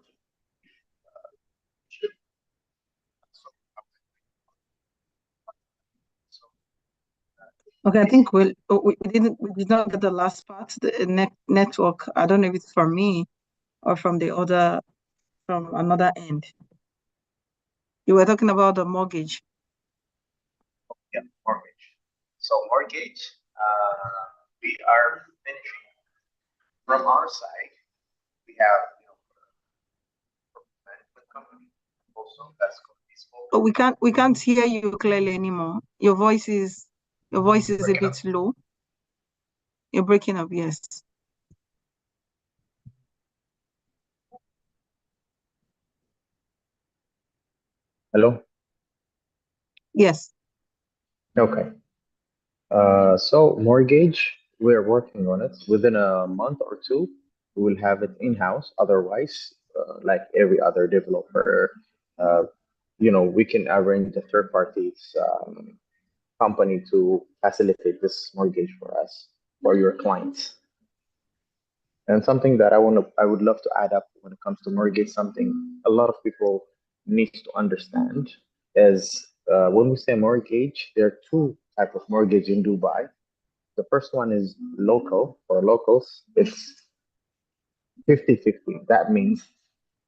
Okay, I think we did not get the last part, the network. I don't know if it's from me or from the other from another end. You were talking about the mortgage. Yeah, mortgage. So mortgage, we are finishing from our side. We have management company, also that's going to be Oh, spoken. we can't hear you clearly anymore. Your voice is a Breaking up. bit low. You're breaking up, yes. Hello. Yes. Okay. So mortgage, we're working on it. Within a month or two, we will have it in-house. Otherwise, like every other developer, uh, we can arrange a third party's company to facilitate this mortgage for us, for your clients. And something that I would love to add up when it comes to mortgage, something a lot of people needs to understand is when we say mortgage, there are two type of mortgage in Dubai. The first one is local for locals. It's 50-50. That means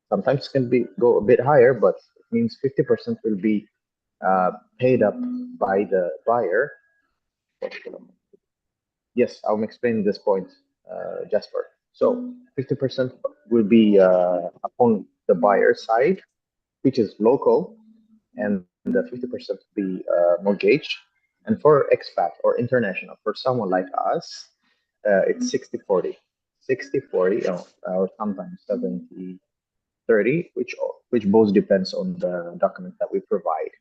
sometimes it can be go a bit higher, but it means 50% will be uh, paid up by the buyer. Yes, I'm explaining this point, Jasper. So 50% will be upon the buyer side, which is local, and the 50% will be mortgage. And for expat or international, for someone like us, it's 60-40. 60-40, or sometimes 70-30, which both depends on the document that we provide.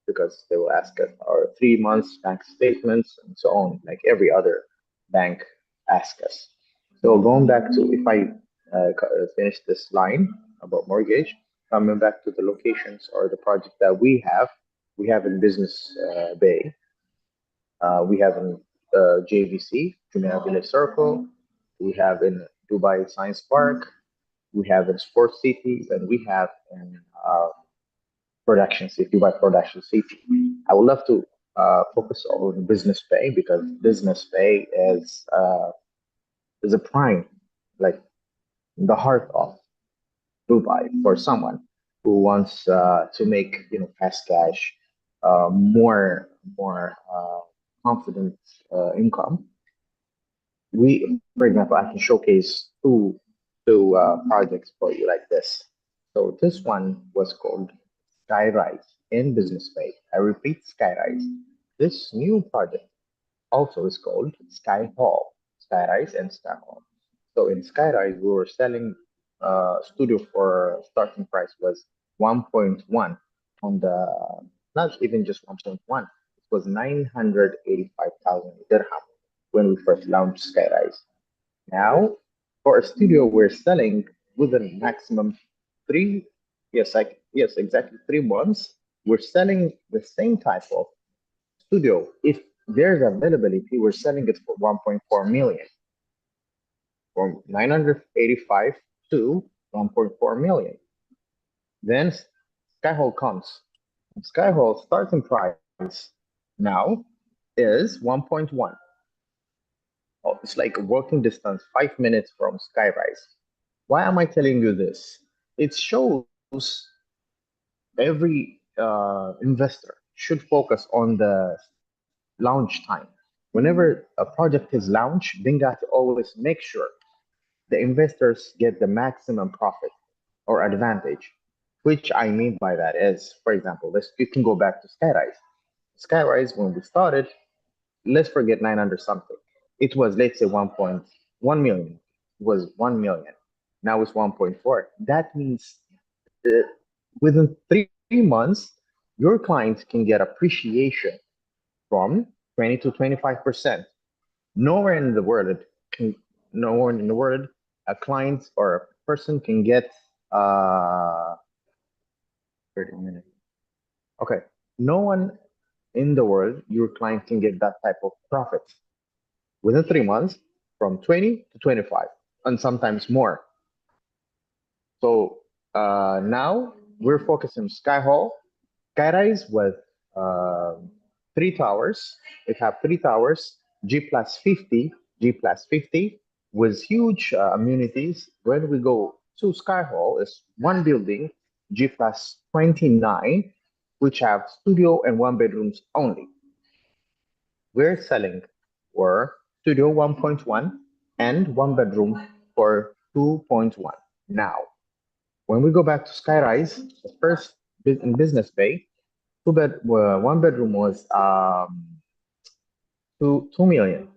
Because they will ask us our 3 months bank statements and so on, like every other bank ask us. So going back to, if I finish this line about mortgage, coming back to the locations or the project that we have in Business Bay, we have in JVC, Jumeirah Village Circle, we have in Dubai Science Park, we have in Sports City, and we have in production safety by production safety. I would love to focus on business pay because business pay is a prime, like the heart of Dubai for someone who wants to make fast cash, more confident income. For example, I can showcase two projects for you like this. So this one was called Skyrise in Business Bay. I repeat, Skyrise. This new project also is called Sky Hall, Skyrise and Sky Hall. So in Skyrise, we were selling studio for starting price was 1.1 on the not even just 1.1. It was 985,000 dirham when we first launched Skyrise. Now, for a studio, we're selling within maximum three, yes, exactly 3 months. We're selling the same type of studio. If there's availability, we're selling it for 1.4 million, from 985 to 1.4 million. Then Skyhole comes. Skyhole starting price now is 1.1. Oh, it's like walking distance, 5 minutes from Skyrise. Why am I telling you this? It shows every investor should focus on the launch time. Whenever a project is launched, then got to always make sure the investors get the maximum profit or advantage. Which I mean by that is, for example, you can go back to Skyrise. Skyrise, when we started, let's forget 900 something. It was, let's say, 1.1 million. It was 1 million. Now it's 1.4. That means uh, within 3 months, your clients can get appreciation from 20 to 25%. Nowhere in the world can, nowhere in the world, a client or a person can get 30 minutes. Okay. No one in the world, your client can get that type of profit within 3 months from 20 to 25 and sometimes more. So now we're focusing on Sky Hall, Skyrise with uh, 3 towers. It have 3 towers, G plus 50, G plus 50 with huge amenities. When we go to Sky Hall is one building, G plus 29, which have studio and one bedrooms only. We're selling for studio 1.1 and one bedroom for 2.1. Now, when we go back to Skyrise, the first in Business Bay, one bedroom was 2 million.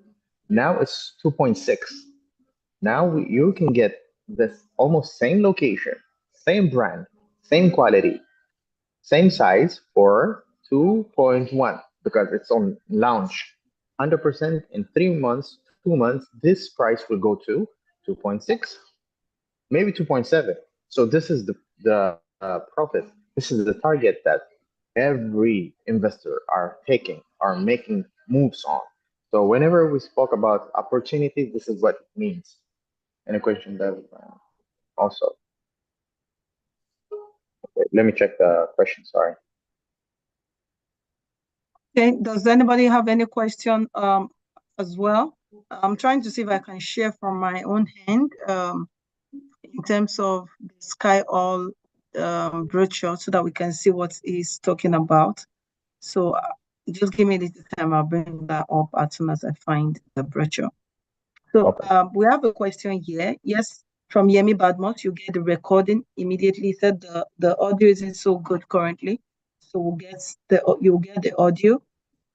Now it's 2.6. Now you can get this almost same location, same brand, same quality, same size for 2.1 because it's on launch. 100% in 3 months, 2 months, this price will go to 2.6, maybe 2.7. So this is the profit. This is the target that every investor are taking, are making moves on. So whenever we spoke about opportunity, this is what it means. Any question that also? Okay, let me check the question. Sorry. Okay, does anybody have any question as well? I'm trying to see if I can share from my own hand in terms of the Sky All brochure so that we can see what he's talking about. So just give me a little time, I'll bring that up as soon as I find the brochure. So Okay. we have a question here. Yes, from Yemi Badmos, you get the recording immediately. He said the audio isn't so good currently. So you'll get the audio,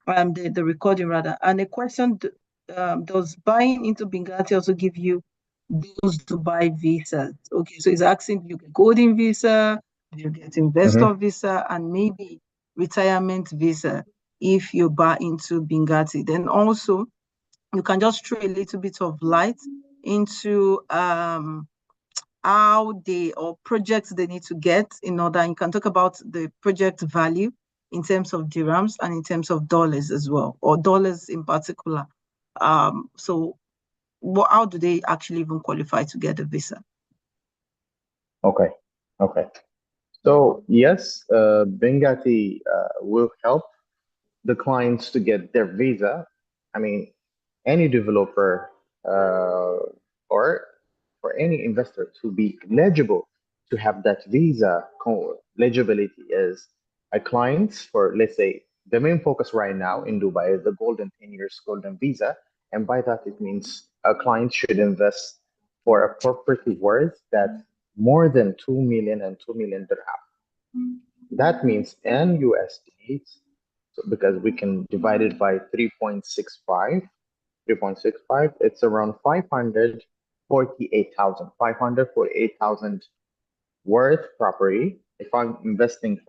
the recording rather. And the question, does buying into Bingati also give you those Dubai visas? Okay, so he's asking, you get golden visa, you get investor visa, and maybe retirement visa if you buy into Bingati. Then also, you can just throw a little bit of light into how they or projects they need to get in order. You can talk about the project value in terms of dirhams and in terms of dollars as well, or dollars in particular. So how do they actually even qualify to get a visa? Okay. Okay. So yes, Bengati will help the clients to get their visa. I mean, any developer or for any investor to be eligible to have that visa eligibility is a client for, let's say, the main focus right now in Dubai is the golden 10 years golden visa. And by that, it means a client should invest for a property worth that more than 2 million and 2 million dirham. That means in USD, so because we can divide it by 3.65, it's around 548,000 worth property. If I'm investing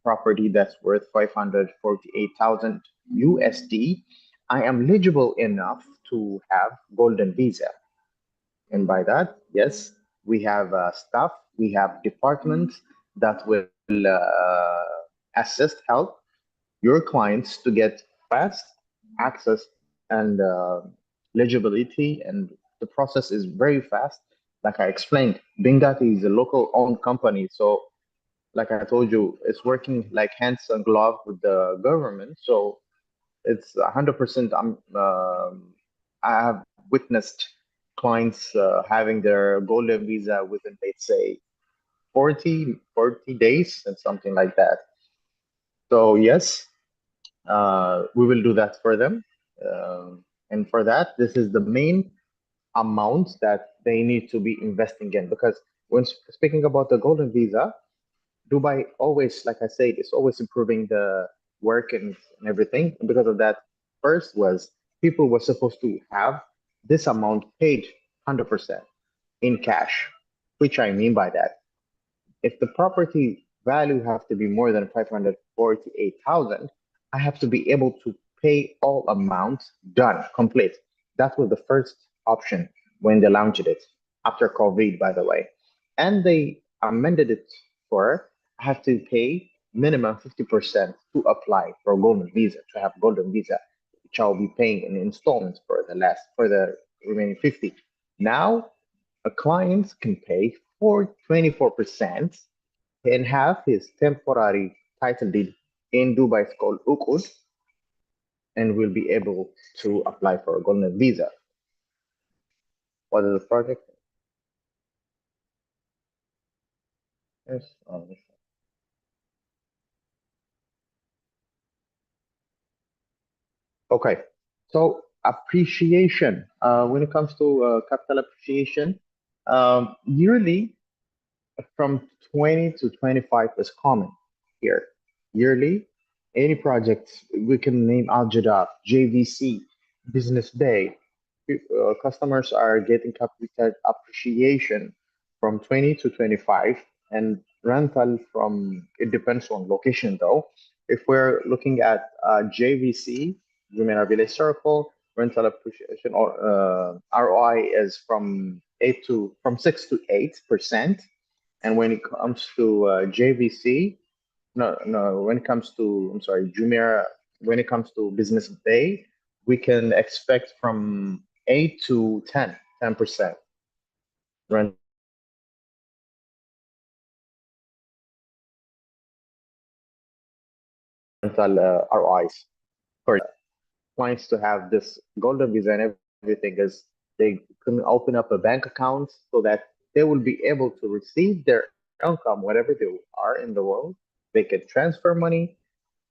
property that's worth 548,000 USD, I am eligible enough to have golden visa. And by that, yes, we have staff, we have departments that will assist, help your clients to get fast access and legibility. And the process is very fast. Like I explained, Bingati is a local owned company. So, like I told you, it's working like hands and glove with the government. So, it's 100%. I have witnessed clients having their golden visa within, let's say, 40 days and something like that. So yes, we will do that for them. And for that, this is the main amount that they need to be investing in. Because when speaking about the golden visa, Dubai always, like I said, is always improving the work and everything. And because of that, first was people were supposed to have this amount paid 100% in cash, which I mean by that, if the property value have to be more than 548,000, I have to be able to pay all amounts done, complete. That was the first option when they launched it after COVID, by the way. And they amended it for I have to pay minimum 50% to apply for a golden visa, to have golden visa, which I'll be paying in installments for the remaining 50. Now a client can pay for 24% and have his temporary title deed in Dubai is called Uqud and will be able to apply for a golden visa. What is the project? Yes. Okay. So appreciation. When it comes to capital appreciation, yearly from 20 to 25 is common here. Yearly, any projects we can name Aljada, JVC, Business Day. Customers are getting capital appreciation from 20 to 25 and rental from, it depends on location though. If we're looking at JVC, Jumeirah Village Circle, rental appreciation or ROI is from 6 to 8%. And when it comes to JVC, no, when it comes to, I'm sorry, Jumeirah, when it comes to Business Day, we can expect from 8 to 10% rental ROIs for clients to have this golden visa and everything is they can open up a bank account so that they will be able to receive their income wherever they are in the world. They can transfer money,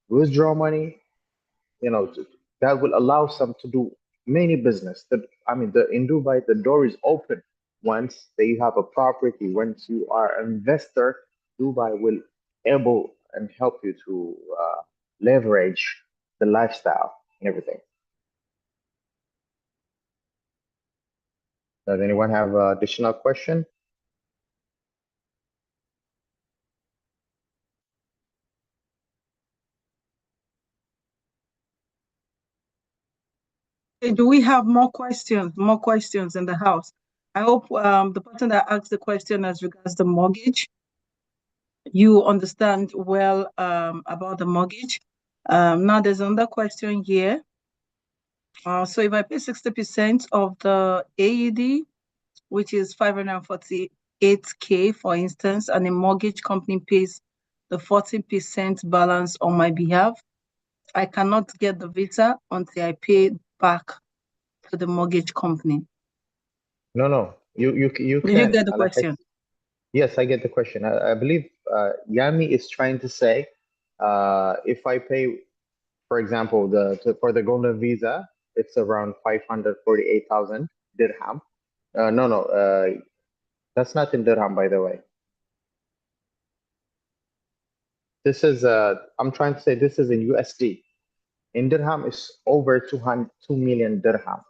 withdraw money, that will allow some to do many business. That I mean, in Dubai, the door is open. Once they have a property, once you are an investor, Dubai will able and help you to leverage the lifestyle and everything. Does anyone have additional question? Okay, do we have more questions? More questions in the house? I hope the person that asked the question as regards the mortgage, you understand well about the mortgage. Now there's another question here. So if I pay 60% of the AED, which is 548K, for instance, and a mortgage company pays the 14% balance on my behalf, I cannot get the visa until I pay back to the mortgage company. No. You Did you can. get the question? Yes, I get the question. I believe Yami is trying to say, if I pay, for example, for the golden visa, it's around 548,000 dirham. No, that's not in dirham, by the way. This is I'm trying to say this is in USD. In dirham, is over 2 million dirham.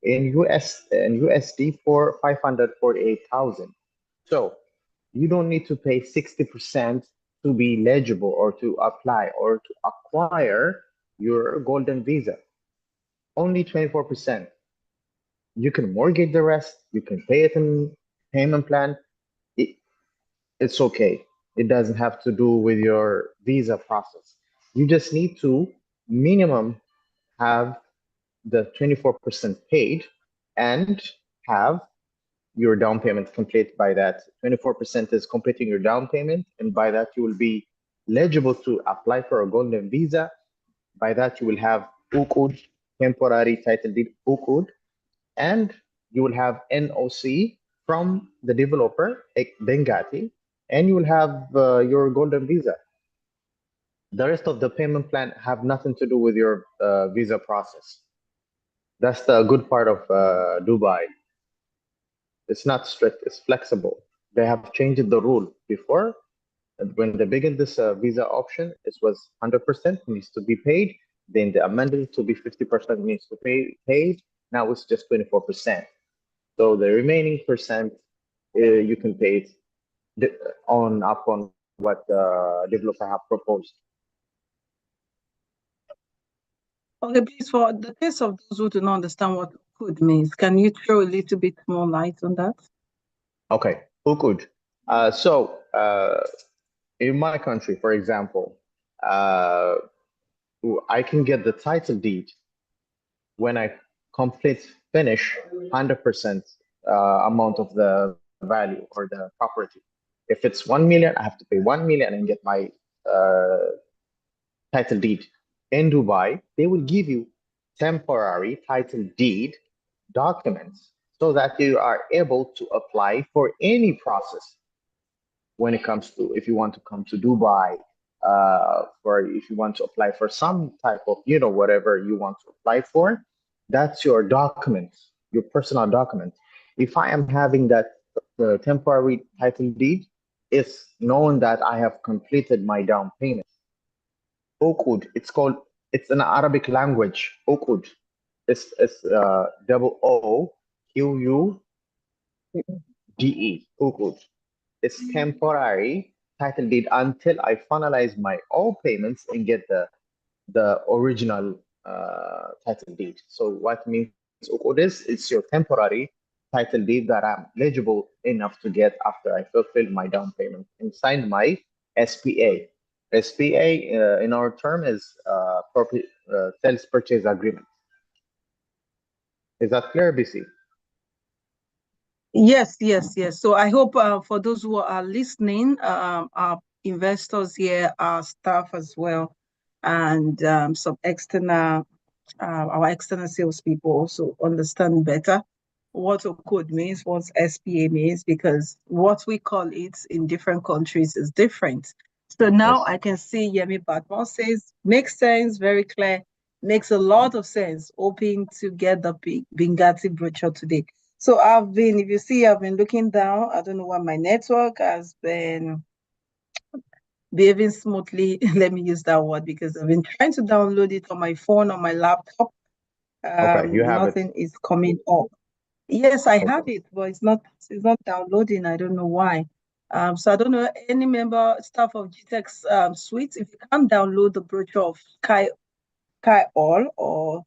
In USD for 548,000. So you don't need to pay 60% to be legible or to apply or to acquire your golden visa. Only 24%. You can mortgage the rest, you can pay it in payment plan. It, it's okay. It doesn't have to do with your visa process. You just need to minimum have the 24% paid and have your down payment complete by that. 24% is completing your down payment, and by that you will be eligible to apply for a golden visa. By that you will have ukud, temporary title deed ukud, and you will have NOC from the developer, Bengati, and you will have your golden visa. The rest of the payment plan have nothing to do with your visa process. That's the good part of Dubai. It's not strict, it's flexible. They have changed the rule before. When they began this visa option, it was 100% needs to be paid. Then they amended it to be 50% needs to be paid. Now it's just 24%. So the remaining percent, you can pay it upon what the developer have proposed. Okay, please, for the case of those who do not understand what could means, can you throw a little bit more light on that? Okay, who could? In my country, for example, I can get the title deed when I finish 100% amount of the value or the property. If it's 1 million, I have to pay 1 million and get my title deed. In Dubai, they will give you temporary title deed documents so that you are able to apply for any process. when it comes to if you want to come to Dubai, for if you want to apply for some type of, whatever you want to apply for, that's your document, your personal document. If I am having that temporary title deed, it's known that I have completed my down payment. Okud, it's an Arabic language. Okud, it's double OQUDE. Okud. It's temporary title deed until I finalize my all payments and get the original title deed. So what means uqud is, it's your temporary title deed that I'm eligible enough to get after I fulfill my down payment and sign my SPA. SPA in our term is sales purchase agreement. Is that clear, BC? Yes, yes, yes. So I hope for those who are listening, our investors here, our staff as well, and some external, our external salespeople also understand better what a code means, what SPA means, because what we call it in different countries is different. So now Yes. I can see Yemi Batman says, makes sense, very clear, makes a lot of sense, hoping to get the Bingati brochure today. So if you see, I've been looking down. I don't know why my network has been behaving smoothly. Let me use that word because I've been trying to download it on my phone, on my laptop. Okay, you have it. Nothing is coming up. Yes, I have Okay. it, but it's not downloading. I don't know why. So I don't know any member staff of GTEx suite. If you can't download the brochure of Sky All or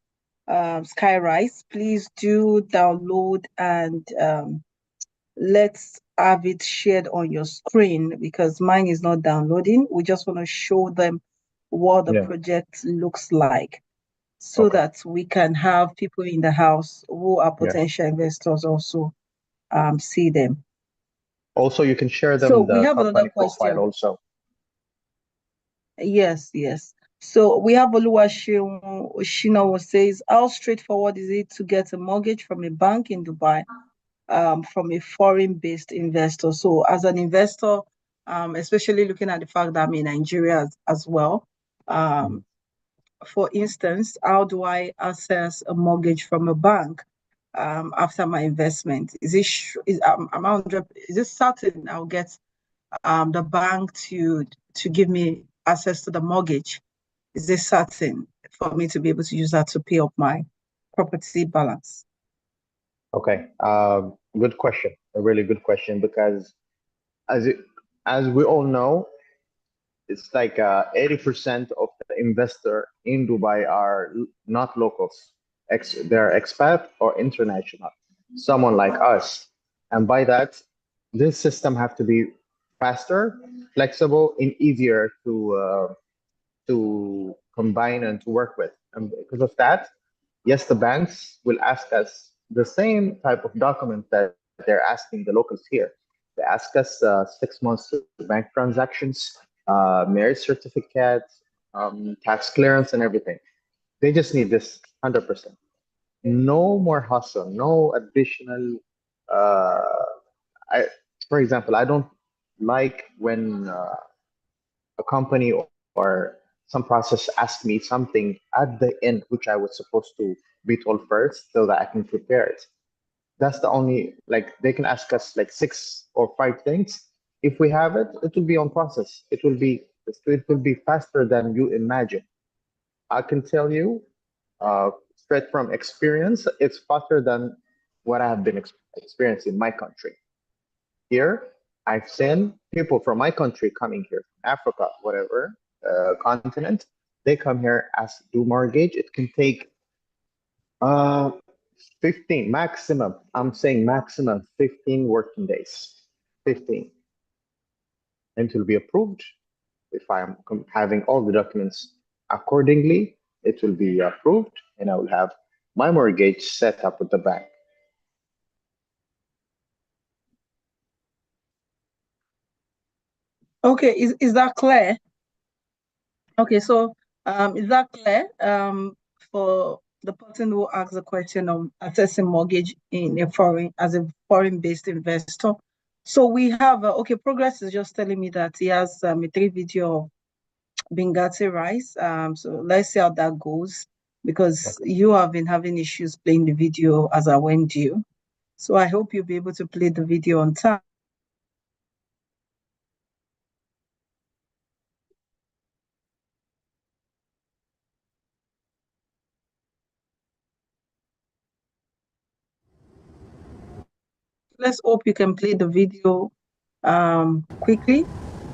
Sky Rise, please do download and let's have it shared on your screen because mine is not downloading. We just want to show them what the Yeah. project looks like so Okay. that we can have people in the house who are Yeah. potential investors also see them. Also, you can share So them we the have another company profile question. also. Yes, yes. So we have Oluwaseun Oshinawo says, how straightforward is it to get a mortgage from a bank in Dubai from a foreign-based investor? So as an investor, especially looking at the fact that I'm in Nigeria as well, Mhm. for instance, how do I access a mortgage from a bank after my investment? Is it is it certain I'll get the bank to give me access to the mortgage? Is it certain for me to be able to use that to pay up my property balance? Okay. Good question. A really good question because as it, as we all know, it's like 80% of the investor in Dubai are not locals. They're expat or international, someone like us. And by that, this system have to be faster, flexible, and easier to combine and to work with. And because of that, yes, the banks will ask us the same type of document that they're asking the locals here. They ask us 6 months of bank transactions, marriage certificate, tax clearance, and everything. They just need this 100%. No more hustle, no additional. Uh, I, for example, I don't like when a company or some process asked me something at the end, which I was supposed to be told first so that I can prepare it. That's the only, like, they can ask us like 6 or 5 things. If we have it, it will be on process. It will be faster than you imagine. I can tell you, straight from experience, it's faster than what I have been experiencing in my country. Here, I've seen people from my country coming here, from Africa, whatever continent. They come here, ask do mortgage. It can take uh 15 maximum. I'm saying maximum 15 working days. 15, and it will be approved. If I'm having all the documents accordingly, it will be approved, and I will have my mortgage set up with the bank. Okay, is that clear? Okay, so is that clear for the person who asked the question of accessing mortgage in a foreign as a foreign-based investor So we have, okay, Progress is just telling me that he has a 3 video of Bengati rice. So let's see how that goes, because Okay. you have been having issues playing the video as I went due. So I hope you'll be able to play the video on time. Let's hope you can play the video quickly.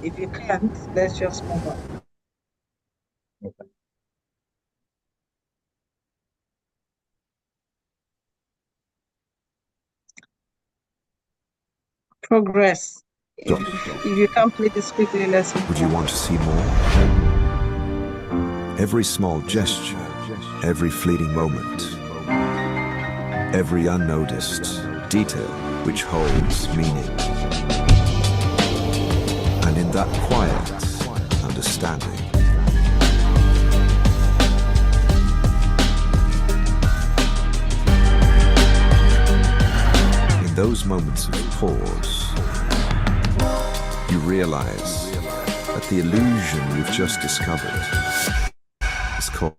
If you can't, let's just move on. Okay. Progress. Stop. If you can't play this quickly, let's move Would you on. want to see more? Every small gesture, every fleeting moment, every unnoticed detail which holds meaning. And in that quiet understanding, in those moments of pause, you realize that the illusion you've just discovered is called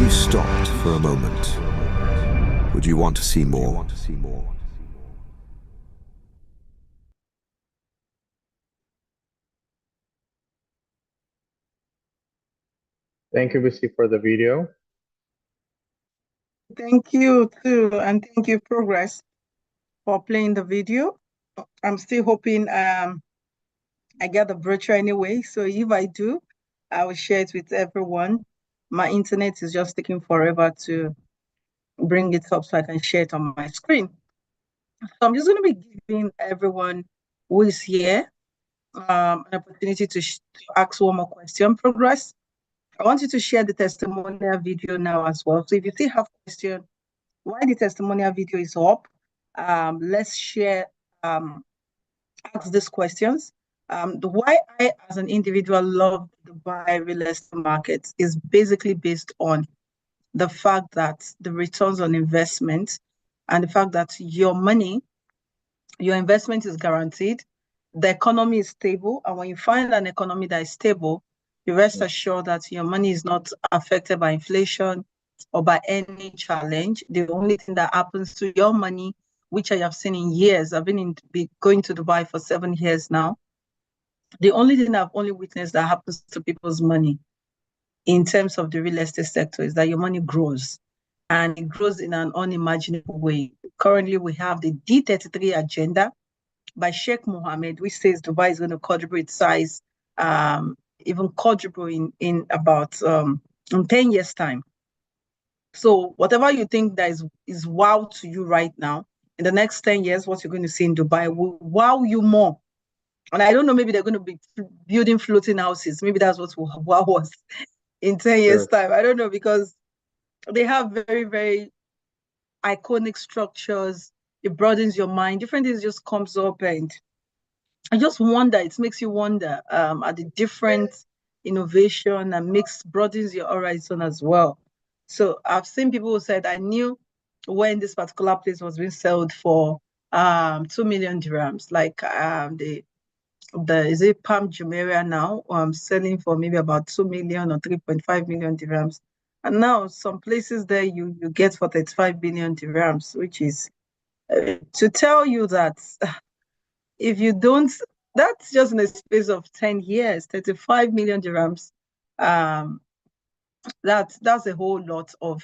you stopped for a moment. Would you want to see more? Thank you, BC, for the video. Thank you too, and thank you, Progress, for playing the video. I'm still hoping I get the brochure anyway. So if I do, I will share it with everyone. My internet is just taking forever to bring it up so I can share it on my screen. So I'm just going to be giving everyone who is here an opportunity to ask one more question. Progress, I want you to share the testimonial video now as well. So if you still have questions, while the testimonial video is up, let's share, ask these questions. The why I, as an individual, love the Dubai real estate market is basically based on the fact that the returns on investment and the fact that your money, your investment is guaranteed, the economy is stable, and when you find an economy that is stable, you rest assured that your money is not affected by inflation or by any challenge. The only thing that happens to your money, which I have seen in years, I've been going to Dubai for 7 years now. The only thing I've only witnessed that happens to people's money in terms of the real estate sector is that your money grows, and it grows in an unimaginable way. Currently, we have the D33 agenda by Sheikh Mohammed, which says Dubai is going to quadruple its size, even quadruple in about in 10 years' time. So whatever you think that is wow to you right now, in the next 10 years, what you're going to see in Dubai will wow you more. And I don't know, maybe they're going to be building floating houses. Maybe that's what wow was in 10 years' time. I don't know, because they have very, very iconic structures. It broadens your mind. Different things just comes up, and I just wonder, it makes you wonder at the different innovation, and broadens your horizon as well. So I've seen people who said, I knew when this particular place was being sold for 2 million dirhams, like the is it Palm Jumeirah now selling for maybe about 2 million or 3.5 million dirhams. And now some places there you get for 35 billion dirhams, which is to tell you that if you don't, that's just in a space of 10 years, 35 million dirhams. Um, that's a whole lot of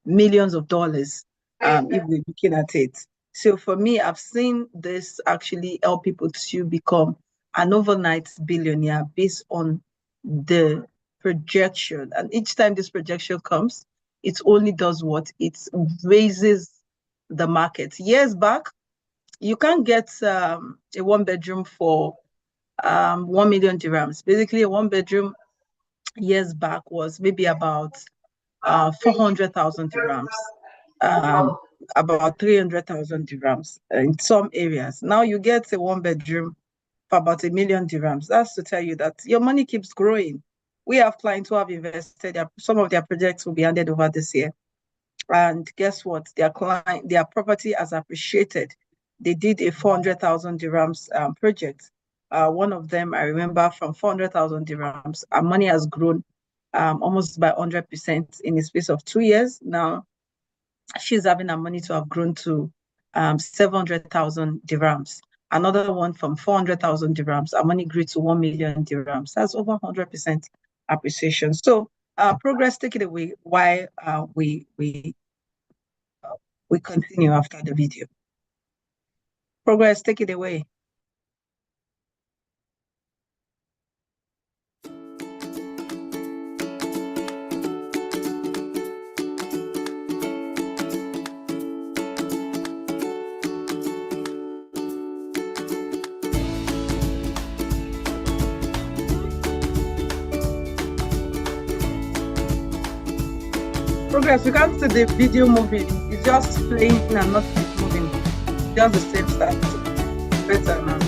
millions of dollars if we're looking at it. So for me, I've seen this actually help people to become an overnight billionaire based on the projection. And each time this projection comes, it only does what? It raises the market. Years back, you can't get a 1 bedroom for 1 million dirhams. Basically, a 1 bedroom years back was maybe about 400,000 dirhams, about 300,000 dirhams in some areas. Now you get a 1 bedroom for about 1 million dirhams. That's to tell you that your money keeps growing. We have clients who have invested, some of their projects will be handed over this year. And guess what? Their property has appreciated. They did a 400,000 dirhams project. One of them, I remember, from 400,000 dirhams, our money has grown almost by 100% in the space of 2 years. Now, she's having her money to have grown to 700,000 dirhams. Another one from 400,000 dirhams, our money grew to 1 million dirhams. That's over 100% appreciation. So, progress, take it away while we continue after the video. Progress, take it away. Progress, you can't see the video moving. It's just playing and not moving. Just the same start. Better now.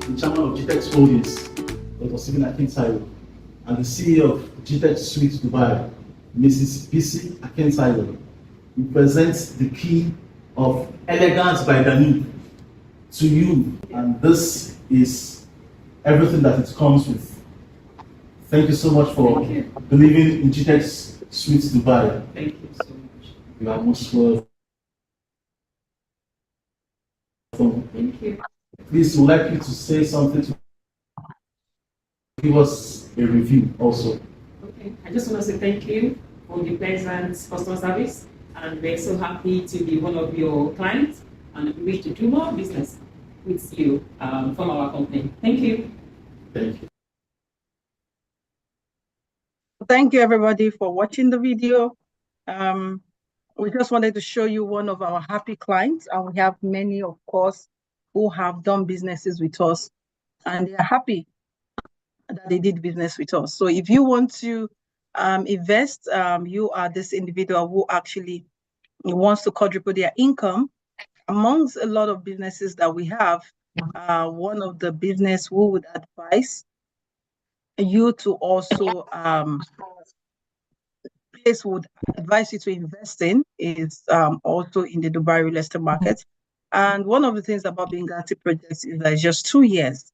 The chairman of GTEX Holdings, Dr. Stephen Akintayo, and the CEO of GTEX Suite Dubai, Mrs. PC Akintayo, we present the key of elegance by Dani to you, and this is everything that it comes with. Thank you so much for believing in GTEX Suite Dubai. Thank you so much. You are most welcome. Thank you. Please, we'd like you to say something to give us a review also. Okay, I just want to say thank you for the pleasant customer service, and we're so happy to be one of your clients, and we wish to do more business with you from our company. Thank you. Thank you. Thank you, everybody, for watching the video. We just wanted to show you one of our happy clients, and we have many, of course, who have done businesses with us, and they are happy that they did business with us. So if you want to invest, you are this individual who actually wants to quadruple their income. Amongst a lot of businesses that we have, one of the business we would advise you to also place would advise you to invest in is also in the Dubai real estate market. And one of the things about Bingati projects is that it's just 2 years.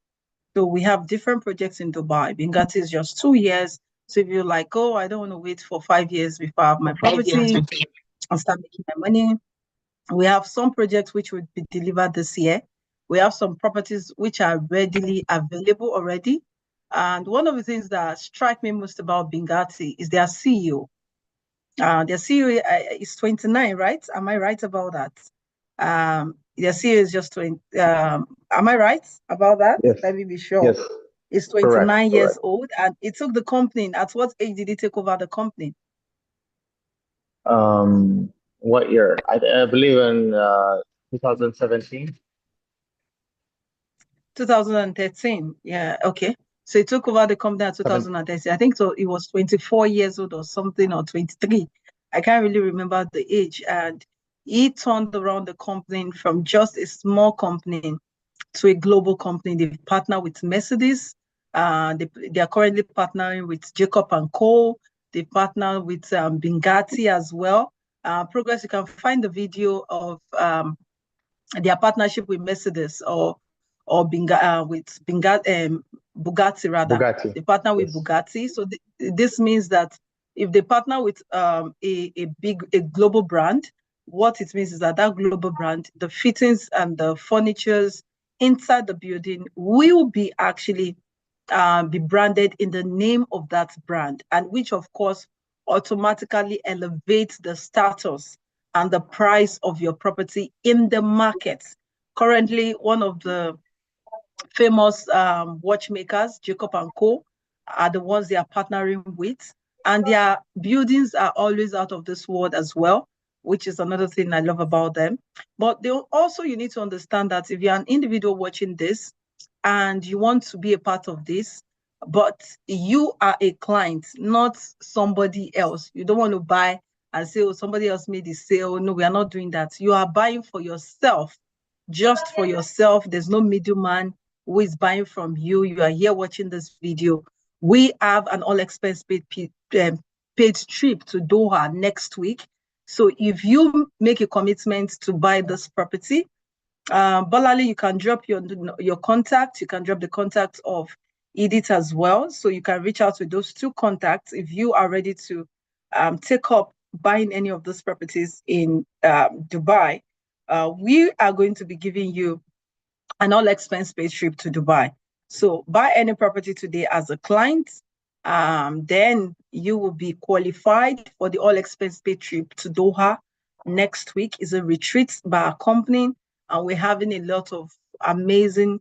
So we have different projects in Dubai. Bingati is just 2 years. So if you're like, oh, I don't want to wait for 5 years before I have my property and start making my money, we have some projects which will be delivered this year. We have some properties which are readily available already. And one of the things that strike me most about Bingati is their CEO. Their CEO is 29, right? Am I right about that? Their CEO is just 20. Am I right about that? Yes. Let me be sure. Yes. It's 29 Correct, years correct. old, and it took the company. At what age did he take over the company? What year? I believe in 2017. 2013. Yeah, okay. So he took over the company in 2013. I think so. He was 24 years old or something, or 23. I can't really remember the age. And he turned around the company from just a small company to a global company. They partner with Mercedes. They are currently partnering with Jacob and Co. They partner with Bingati as well. Progress, you can find the video of their partnership with Mercedes or with Bugatti rather. Bugatti. They partner with Yes. Bugatti. So this means that if they partner with a global brand, what it means is that global brand, the fittings and the furnitures inside the building will be actually be branded in the name of that brand, and which of course automatically elevates the status and the price of your property in the market. Currently, one of the famous watchmakers, Jacob and Co, are the ones they are partnering with, and their buildings are always out of this world as well, which is another thing I love about them. But also, you need to understand that if you're an individual watching this and you want to be a part of this, but you are a client, not somebody else. You don't want to buy and say, oh, somebody else made the sale. No, we are not doing that. You are buying for yourself, just for yourself. There's no middleman who is buying from you. You are here watching this video. We have an all-expense paid trip to Doha next week. So if you make a commitment to buy this property, Bolali, you can drop your contact. You can drop the contact of Edith as well. So you can reach out to those two contacts if you are ready to take up buying any of those properties in Dubai. We are going to be giving you an all-expense paid trip to Dubai. So buy any property today as a client, then you will be qualified for the all-expense paid trip to Doha next week. Is a retreat by our company, and we're having a lot of amazing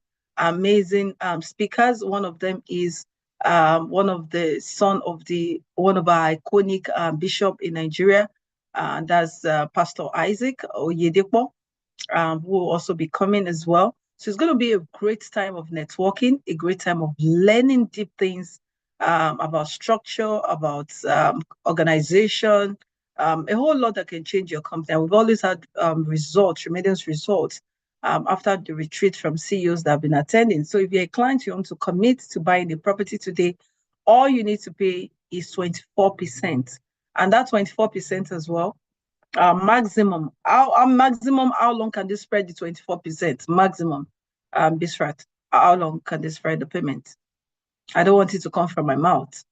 speakers. One of them is one of the son of one of our iconic bishop in Nigeria, that's Pastor Isaac Oyedepo, who will also be coming as well. So it's going to be a great time of networking, a great time of learning deep things about structure, about organization, a whole lot that can change your company. And we've always had tremendous results after the retreat from CEOs that have been attending. So if you're a client, you want to commit to buying a property today, all you need to pay is 24%. And that 24% as well, maximum. How long can this spread the 24%? Maximum, Bisrat. How long can this spread the payment? I don't want it to come from my mouth.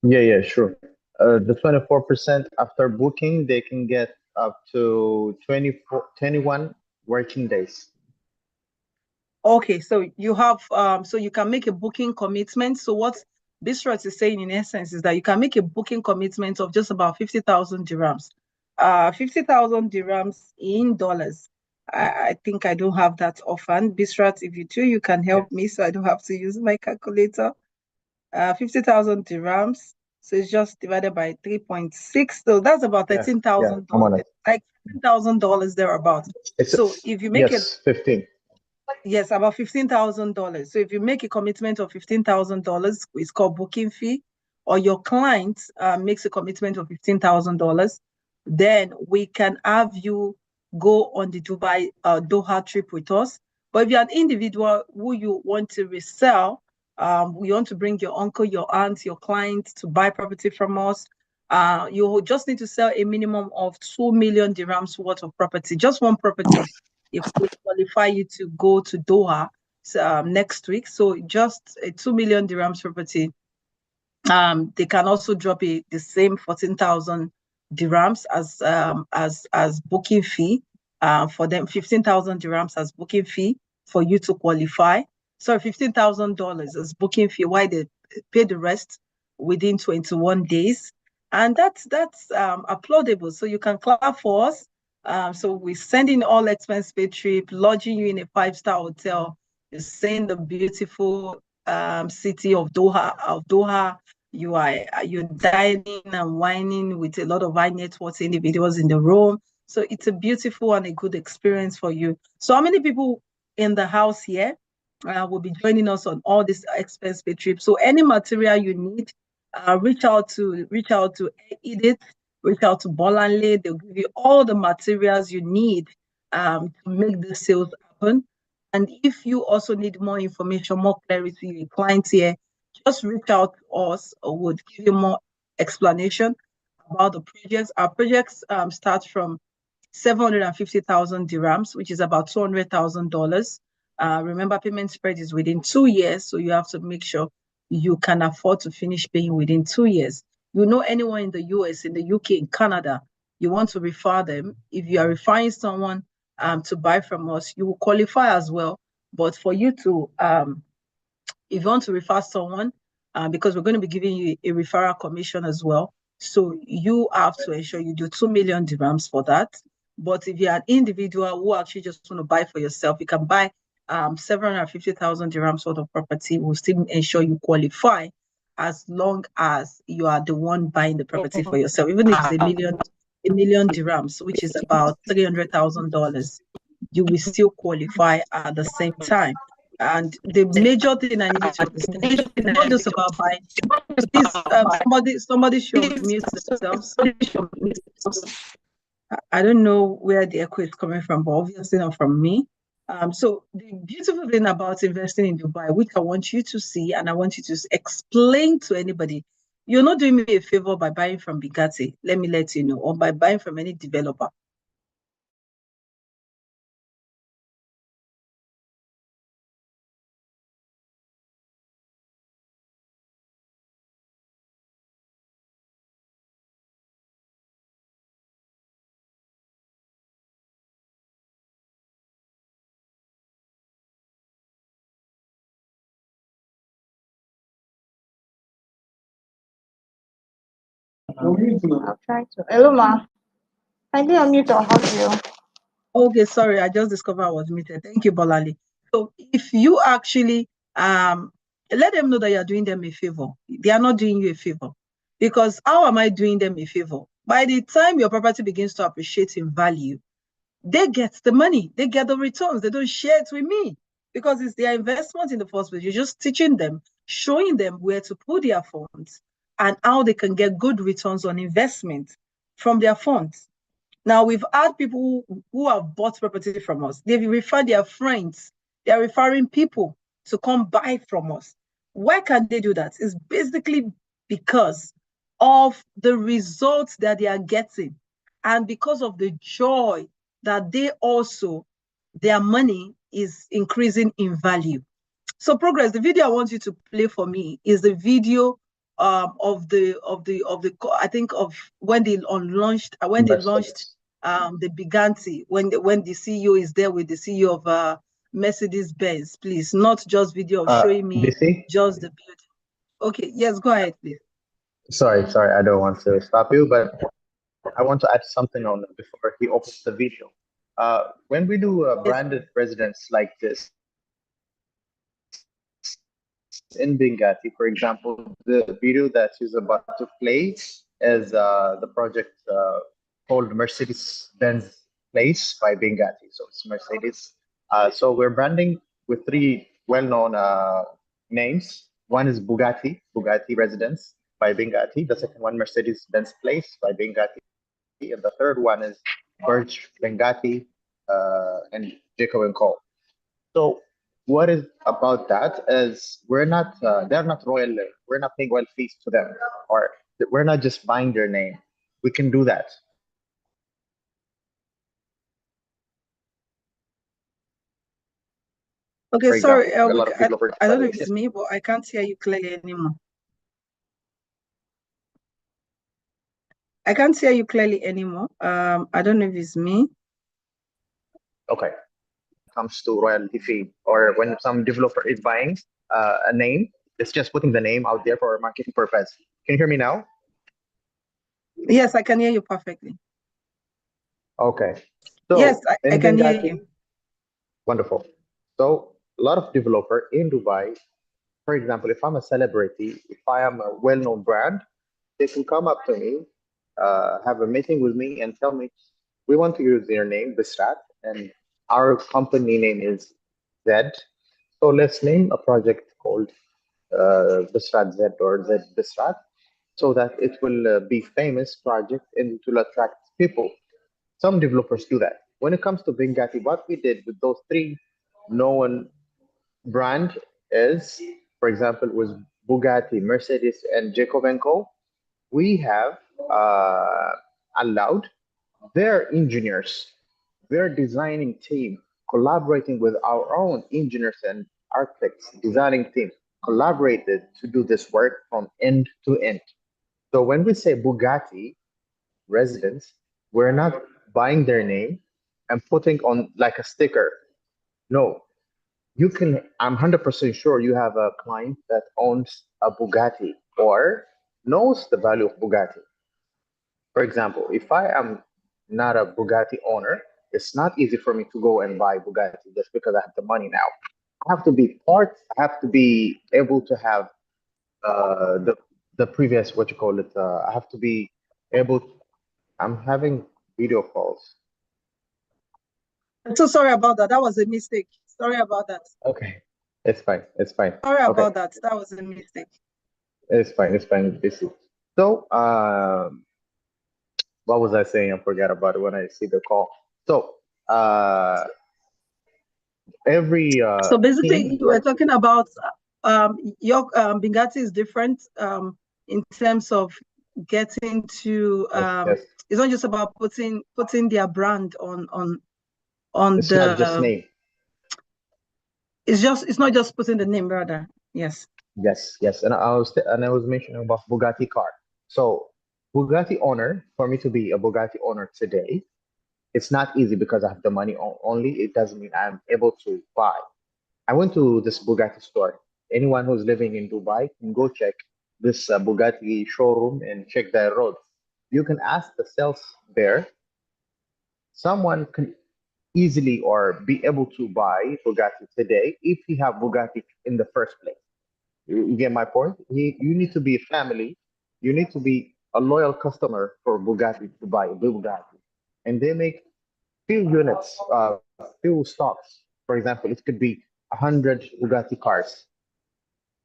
Yeah, sure. The 24% after booking, they can get up to 21 working days. Okay, so you have so you can make a booking commitment. So what Bisrat is saying in essence is that you can make a booking commitment of just about 50,000 dirhams. 50,000 dirhams in dollars. I think I don't have that offhand. Bisrat, if you do, you can help me so I don't have to use my calculator. 50,000 dirhams. So it's just divided by 3.6. So that's about $13,000. I'm on it. Like $10,000 thereabouts. So if you make it, 15. yes, about $15,000. So if you make a commitment of $15,000, it's called booking fee, or your client makes a commitment of $15,000, then we can have you go on the Dubai Doha trip with us. But if you're an individual who you want to resell, you want to bring your uncle, your aunt, your client to buy property from us, you just need to sell a minimum of 2 million dirhams worth of property, just one property. If we qualify you to go to Doha next week, so just a 2 million dirhams property, they can also drop the same 14,000 dirhams as booking fee for them, 15,000 dirhams as booking fee for you to qualify. So $15,000 as booking fee, why they pay the rest within 21 days. And that's applaudable. So you can clap for us. So we're sending all expense paid trip, lodging you in a 5-star hotel. You're seeing the beautiful city of Doha. You're dining and wining with a lot of high net worth individuals in the room. So it's a beautiful and a good experience for you. So how many people in the house here will be joining us on all this expense paid trip? So any material you need, reach out to Edith, reach out to Bolanle. They'll give you all the materials you need to make the sales happen. And if you also need more information, more clarity, your clients here, just reach out to us, or would give you more explanation about the projects. Our projects start from 750,000 dirhams, which is about $200,000. Remember, payment spread is within 2 years, so you have to make sure you can afford to finish paying within 2 years. You know anyone in the US, in the UK, in Canada, you want to refer them. If you are referring someone to buy from us, you will qualify as well. But for you to if you want to refer someone, because we're going to be giving you a referral commission as well. So you have to ensure you do 2 million dirhams for that. But if you're an individual who actually just want to buy for yourself, you can buy 750,000 dirhams worth of property. We'll still ensure you qualify as long as you are the one buying the property for yourself. Even if it's a million dirhams, which is about $300,000, you will still qualify at the same time. And the major thing I need you to understand is it's not just about buying. Please, somebody should mute themselves. I don't know where the echo is coming from, but obviously not from me. So the beautiful thing about investing in Dubai, which I want you to see, and I want you to explain to anybody, you're not doing me a favor by buying from Bugatti, let me let you know, or by buying from any developer. I'll try to. Hello, ma. Kindly unmute or help you. Okay, sorry, I just discovered I was muted. Thank you, Bolali. So if you actually let them know that you're doing them a favor, they are not doing you a favor. Because how am I doing them a favor? By the time your property begins to appreciate in value, they get the money, they get the returns. They don't share it with me because it's their investment in the first place. You're just teaching them, showing them where to put their funds and how they can get good returns on investment from their funds. Now, we've had people who have bought property from us. They've referred their friends. They're referring people to come buy from us. Why can't they do that? It's basically because of the results that they are getting and because of the joy that their money is increasing in value. So Progress, the video I want you to play for me is the video of the I think of when they launched the Bugatti, when the CEO is there with the CEO of Mercedes Benz. Please, not just video of showing me DC? just the building. Okay, yes, go ahead, please. Sorry, I don't want to stop you, but I want to add something on before he opens the video. When we do Yes. branded residence like this in Benghazi, for example, the video that is about to play is the project called Mercedes-Benz Place by Benghazi. So it's Mercedes. So we're branding with three well-known names. One is Bugatti Residence by Benghazi. The second one, Mercedes-Benz Place by Benghazi. And the third one is Burj Benghazi and Jacob and Co. So what is about that is they're not royal. We're not paying royal fees to them, or we're not just buying their name. We can do that. Okay, For sorry, example, a lot of I developers. don't know if it's me, but I can't hear you clearly anymore. I can't hear you clearly anymore. I don't know if it's me. Okay. Comes to royalty fee, or when some developer is buying a name, it's just putting the name out there for marketing purpose. Can you hear me now? Yes, I can hear you perfectly. Okay. So yes, I can hear Benghazi, you. wonderful. So a lot of developer in Dubai, for example, if I'm a celebrity, if I am a well-known brand, they can come up to me, have a meeting with me, and tell me, we want to use their name, Bisrat, and our company name is Z. So let's name a project called Bisrat Z or Z Bisrat, so that it will be famous project and it will attract people. Some developers do that. When it comes to Benghazi, what we did with those three known brand is, for example, was Bugatti, Mercedes, and Jacob and Co., we have allowed their engineers, their designing team, collaborating with our own engineers and architects, designing team, collaborated to do this work from end to end. So when we say Bugatti residents, we're not buying their name and putting on like a sticker. No, you can, I'm 100% sure you have a client that owns a Bugatti or knows the value of Bugatti. For example, if I am not a Bugatti owner, it's not easy for me to go and buy Bugatti just because I have the money now. I have to be part, I have to be able to have the previous, what you call it, I have to be able, I'm having video calls. I'm so sorry about that. That was a mistake. Sorry about that. Okay, it's fine, it's fine. Sorry Okay, about that. That was a mistake. it's fine, this is. So, what was I saying? I forgot about it when I see the call. So, every So basically, team you were works. talking about your Bugatti is different in terms of getting to Yes, yes. it's not just about putting their brand on It's not just the name. it's not just putting the name rather. Yes. Yes, yes. And I was mentioning about Bugatti car. So Bugatti owner, for me to be a Bugatti owner today, it's not easy because I have the money only. It doesn't mean I'm able to buy. I went to this Bugatti store. Anyone who's living in Dubai can go check this Bugatti showroom and check their roads. You can ask the sales there. Someone can easily or be able to buy Bugatti today if he have Bugatti in the first place. You get my point? You need to be a family. You need to be a loyal customer for Bugatti to buy a Bugatti. And they make few units, few stocks. For example, it could be 100 Bugatti cars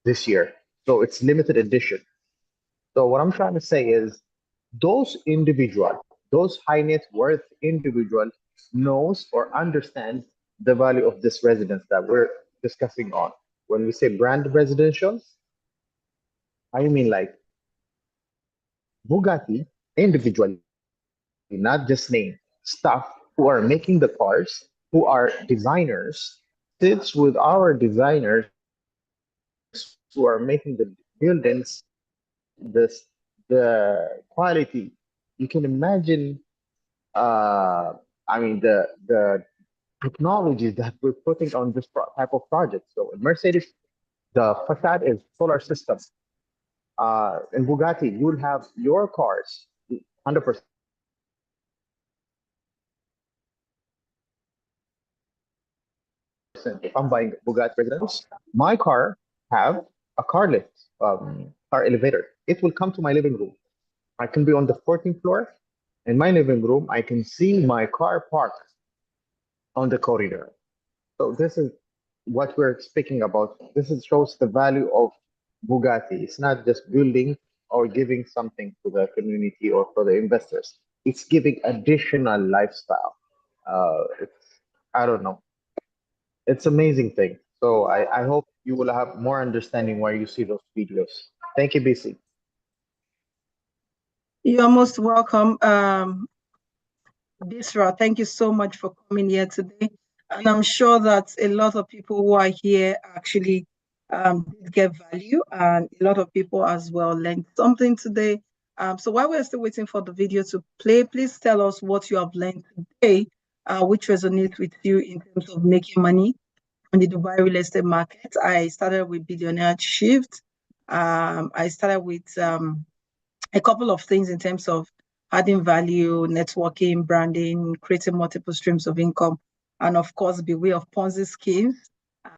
this year. So it's limited edition. So what I'm trying to say is those individual, those high net worth individual knows or understands the value of this residence that we're discussing on. When we say brand residential, I mean like Bugatti individually, not just name, staff who are making the cars, who are designers, sits with our designers who are making the buildings, this the quality. You can imagine I mean the technology that we're putting on this type of project. So in Mercedes, the facade is solar system. In Bugatti, you'll have your cars 100%. If I'm buying Bugatti residence, my car have a car lift, car elevator. It will come to my living room. I can be on the 14th floor. In my living room, I can see my car parked on the corridor. So this is what we're speaking about. This is, shows the value of Bugatti. It's not just building or giving something to the community or for the investors. It's giving additional lifestyle. It's, I don't know. It's amazing thing. So I hope you will have more understanding where you see those videos. Thank you, BC. You're most welcome. Bisra, thank you so much for coming here today. And I'm sure that a lot of people who are here actually did get value, and a lot of people as well learned something today. So while we're still waiting for the video to play, please tell us what you have learned today, which resonates with you in terms of making money on the Dubai real estate market. I started with Billionaire Shift. I started with a couple of things in terms of adding value, networking, branding, creating multiple streams of income, and of course, beware of Ponzi schemes.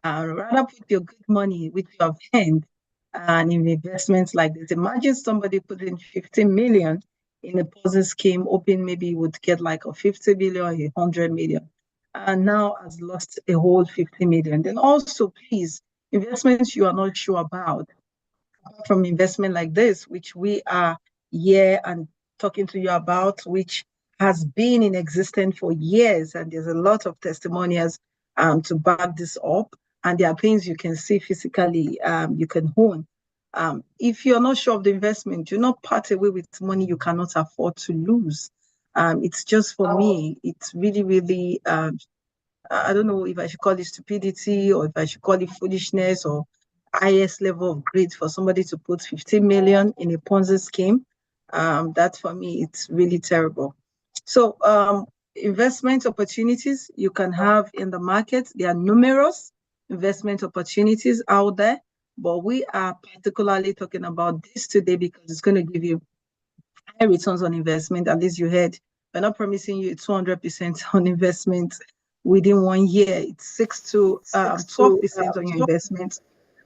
Rather put your good money, which you have earned, and in investments like this. Imagine somebody putting 15 million in a Ponzi scheme, hoping maybe he would get like a 50 million, 100 million, and now has lost a whole 50 million. Then also, please, investments you are not sure about, from investment like this, which we are here and talking to you about, which has been in existence for years, and there's a lot of testimonials to back this up. And there are things you can see physically, you can own. If you're not sure of the investment, do not part away with money you cannot afford to lose. It's just for me, it's really, really, I don't know if I should call it stupidity or if I should call it foolishness or highest level of greed for somebody to put 15 million in a Ponzi scheme. That for me, it's really terrible. So investment opportunities you can have in the market, there are numerous investment opportunities out there, but we are particularly talking about this today because it's going to give you high returns on investment. At least you heard, we're not promising you 200% on investment within 1 year. It's 6 to 12% on your investment,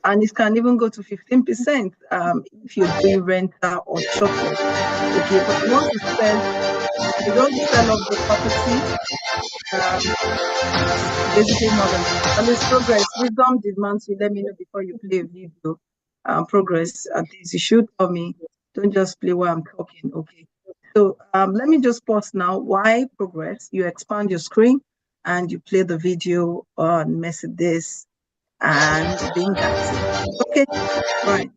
and it can even go to 15% if you're doing rental or short-term. Okay, but if you want to sell off the property, it's basically not gonna. And this progress, wisdom demands you let me know before you play a video. Progress, at least you should tell me. Don't just play while I'm talking. Okay. So let me just pause now. Why progress? You expand your screen and you play the video on Mercedes and Benghazi. Okay, right.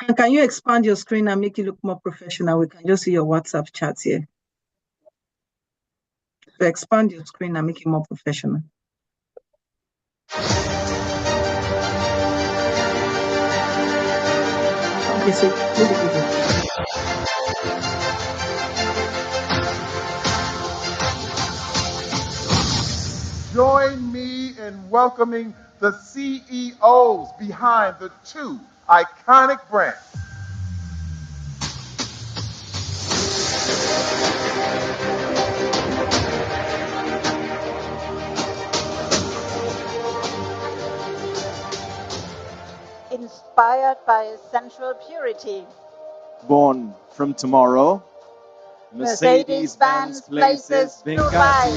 And can you expand your screen and make it look more professional? We can just see your WhatsApp chat here. So expand your screen and make it more professional. Okay, so play the video. Join me in welcoming the CEOs behind the two iconic brands. Inspired by sensual purity. Born from tomorrow. Mercedes-Benz places Dubai.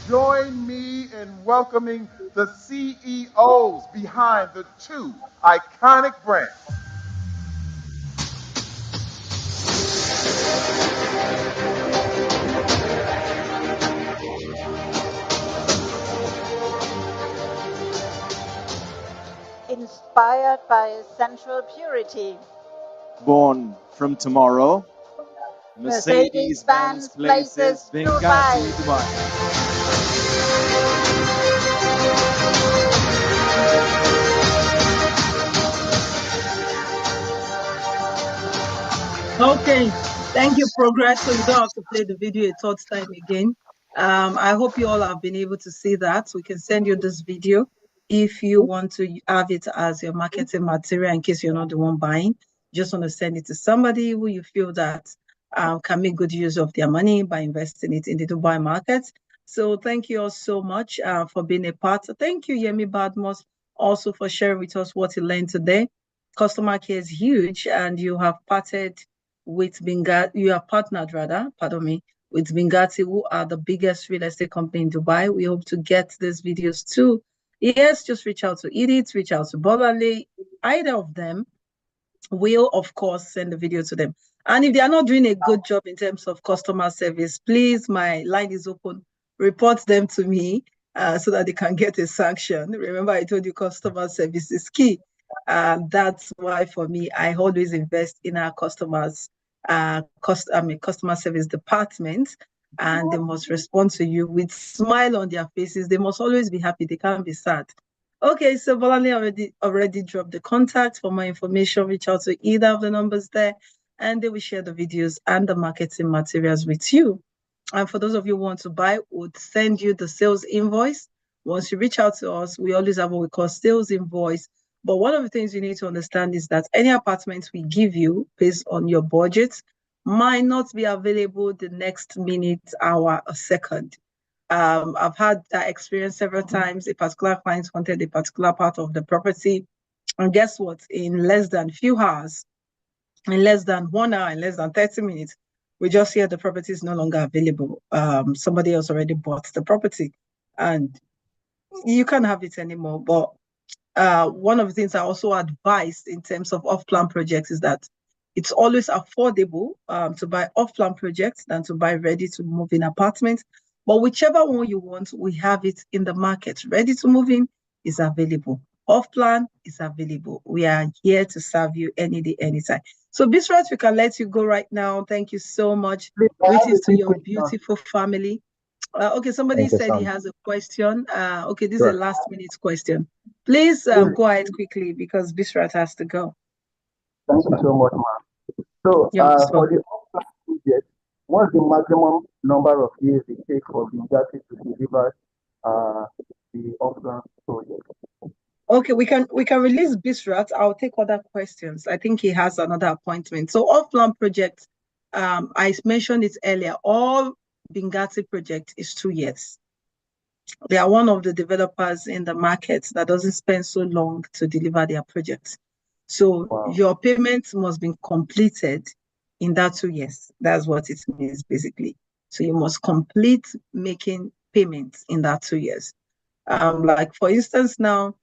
Join me in welcoming the CEOs behind the two iconic brands. Inspired by sensual purity. Born from tomorrow. Mercedes-Benz places Dubai. Okay, thank you, Progress. So you don't have to play the video a third time again. I hope you all have been able to see that. We can send you this video if you want to have it as your marketing material in case you're not the one buying. Just want to send it to somebody who you feel that can make good use of their money by investing it in the Dubai market. So thank you all so much for being a part. Thank you, Yemi Badmos, also for sharing with us what you learned today. Customer care is huge, and you have you are partnered rather, pardon me, with Benghazi, who are the biggest real estate company in Dubai. We hope to get these videos too. Yes, just reach out to Edith, reach out to Bolale, either of them will, of course, send the video to them. And if they are not doing a good job in terms of customer service, please, my line is open. Report them to me so that they can get a sanction. Remember, I told you customer service is key. That's why, for me, I always invest in our customers, customer service department, and they must respond to you with smile on their faces. They must always be happy. They can't be sad. Okay, so Bolale already dropped the contact. For more information, reach out to either of the numbers there, and they will share the videos and the marketing materials with you. And for those of you who want to buy, we'll send you the sales invoice. Once you reach out to us, we always have what we call sales invoice. But one of the things you need to understand is that any apartments we give you based on your budget might not be available the next minute, hour, or second. I've had that experience several times. A particular client wanted a particular part of the property. And guess what? In less than few hours, in less than 1 hour, in less than 30 minutes, we just hear the property is no longer available. Somebody else already bought the property and you can't have it anymore. But one of the things I also advise in terms of off-plan projects is that it's always affordable to buy off-plan projects than to buy ready-to-move-in apartments. But whichever one you want, we have it in the market. Ready-to-move-in is available. Off-plan is available. We are here to serve you any day, anytime. So, Bisrat, we can let you go right now. Thank you so much. Greetings to your beautiful family. Okay, somebody said he has a question. Okay, this is a last minute question. Please go ahead quickly because Bisrat has to go. Thank you so much, ma'am. So, for the off-plan project, what's the maximum number of years it takes for Bingati to deliver the off-plan project? Okay, we can release Bisrat. I'll take other questions. I think he has another appointment. So off-plan projects, I mentioned it earlier, all Bingati project is 2 years. They are one of the developers in the market that doesn't spend so long to deliver their projects. So your payments must be completed in that 2 years. That's what it means basically. So you must complete making payments in that 2 years. Like for instance now,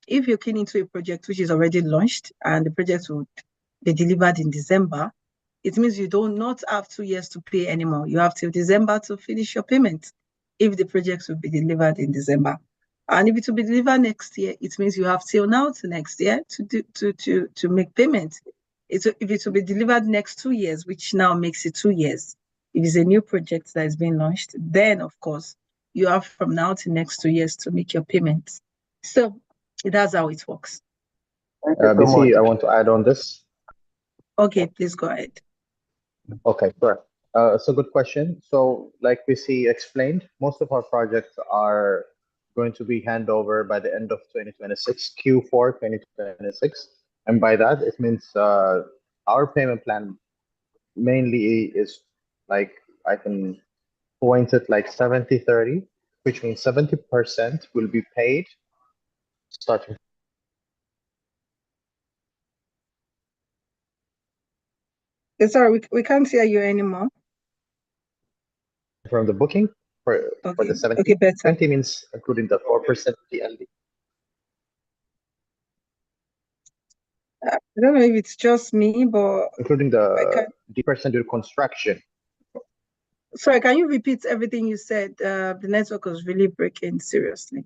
if you're keen into a project which is already launched and the project will be delivered in December, it means you do not have 2 years to pay anymore. You have till December to finish your payment if the project will be delivered in December. And if it will be delivered next year, it means you have till now to next year to make payment. If it will be delivered next 2 years, which now makes it 2 years, if it's a new project that is being launched, then of course you have from now to next 2 years to make your payments. So that's how it works. BC, I want to add on this. Okay, please go ahead. Okay, sure. So good question. So like BC explained, most of our projects are going to be handover by the end of 2026, Q4 2026. And by that, it means our payment plan mainly is like, I can point it like 70-30, which means 70% will be paid starting Sorry, we can't hear you anymore. from the booking for the 70. Okay, better. 20 means including the 4% TLD. I don't know if it's just me, but including the D% during construction. Sorry, can you repeat everything you said? The network was really breaking seriously.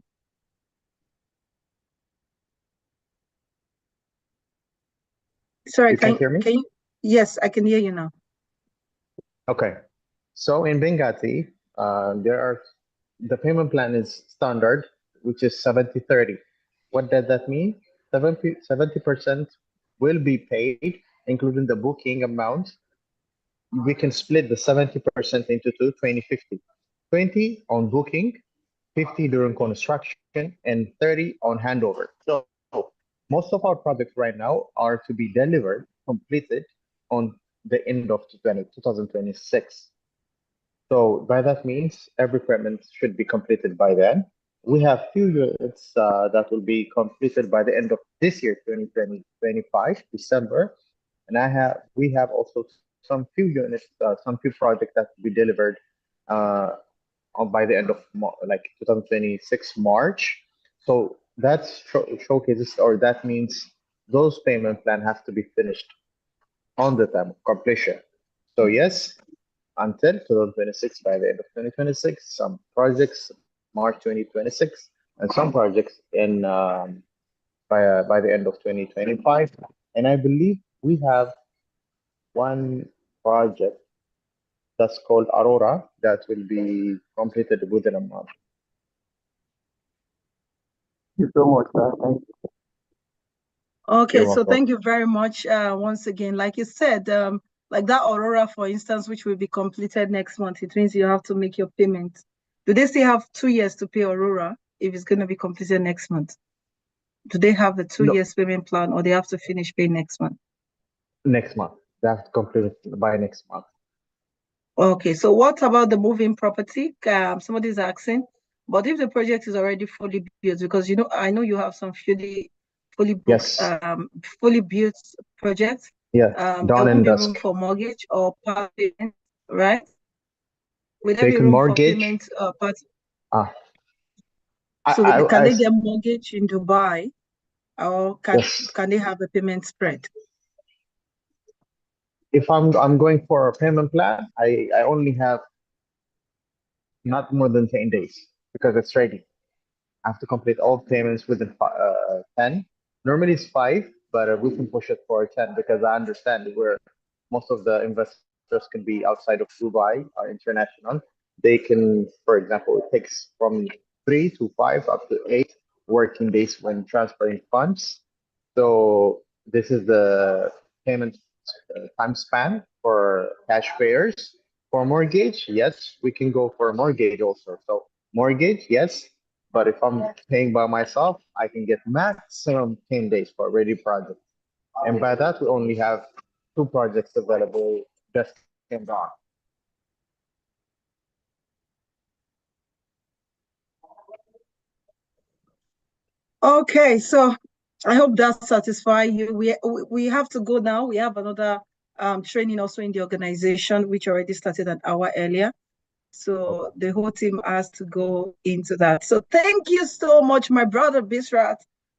Sorry, you can hear me? Can you? Yes, I can hear you now. Okay, so in Benghazi, the payment plan is standard, which is 70-30. What does that mean? 70% will be paid, including the booking amount. We can split the 70% into two, 20-50. 20 on booking, 50 during construction, and 30 on handover. So most of our projects right now are to be delivered, completed on the end of 2026. So by that means, every payment should be completed by then. We have few units that will be completed by the end of this year, 2025, December. And we have also some few units, some few projects that will be delivered by the end of like 2026 March. So that showcases, or that means those payment plan have to be finished on the time of completion. So yes, until 2026, by the end of 2026, some projects March 2026, and some projects in by the end of 2025. And I believe we have one project that's called Aurora that will be completed within a month. Thank you so much, sir. Thank you. Okay, so thank you very much once again. Like you said, like that Aurora, for instance, which will be completed next month, it means you have to make your payment. Do they still have 2 years to pay Aurora if it's going to be completed next month? Do they have the 2 years payment plan, or they have to finish paying next month? Next month. They have to complete it by next month. Okay, so what about the moving property? Somebody's asking, but if the project is already fully built, because I know you have some fully fully booked, Yes. fully built project. Yeah. There Dawn won't and be room dusk. for mortgage or part payment, right? Will there They be can room for mortgage. payment part? Ah, So can I they get mortgage in Dubai, or yes. can they have a payment spread? If I'm going for a payment plan, I only have not more than 10 days because it's ready. I have to complete all payments within 10. Normally it's 5, but we can push it for 10 because I understand where most of the investors can be outside of Dubai or international. They can, for example, it takes from 3 to 5 up to 8 working days when transferring funds. So this is the payment time span for cash payers. For mortgage, yes, we can go for mortgage also. So mortgage, yes, but if I'm paying by myself, I can get maximum 10 days for a ready project. And by that, we only have 2 projects available just came down. Okay, so I hope that satisfies you. We have to go now. We have another training also in the organization, which already started an hour earlier. So the whole team has to go into that. So thank you so much, my brother Bisrat.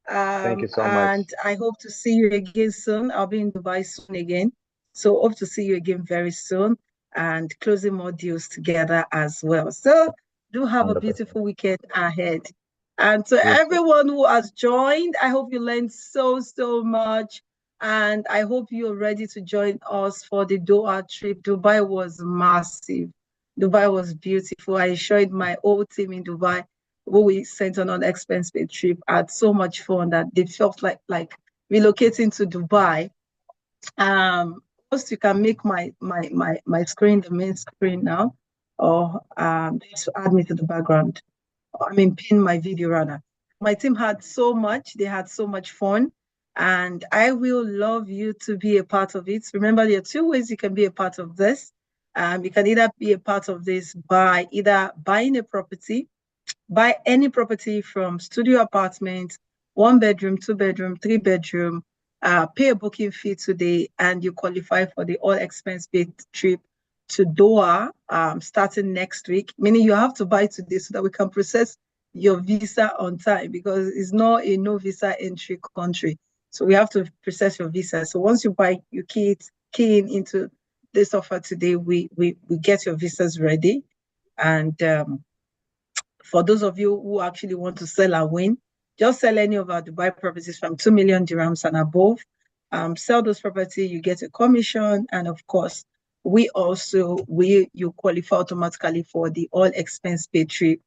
Thank you so much. And I hope to see you again soon. I'll be in Dubai soon again. So hope to see you again very soon and closing more deals together as well. So do have a 100%. beautiful weekend ahead. And to Yes, everyone who has joined, I hope you learned so much. And I hope you're ready to join us for the Doha trip. Dubai was massive. Dubai was beautiful. I enjoyed my whole team in Dubai who we sent on an expense paid trip. I had so much fun that they felt like relocating to Dubai. First you can make my screen the main screen now, or just add me to the background. I mean, pin my video rather. My team had so much, they had so much fun, and I will love you to be a part of it. Remember, there are 2 ways you can be a part of this. You can either be a part of this by either buying a property, buy any property from studio apartment, 1 bedroom, 2 bedroom, 3 bedroom, pay a booking fee today, and you qualify for the all expense paid trip to Doha starting next week, meaning you have to buy today so that we can process your visa on time because it's not a no visa entry country. So we have to process your visa. So once you buy, you key in into this offer today, we get your visas ready. And for those of you who actually want to sell and win, just sell any of our Dubai properties from 2 million dirhams and above. Sell those property, you get a commission, and of course, you qualify automatically for the all expense paid trip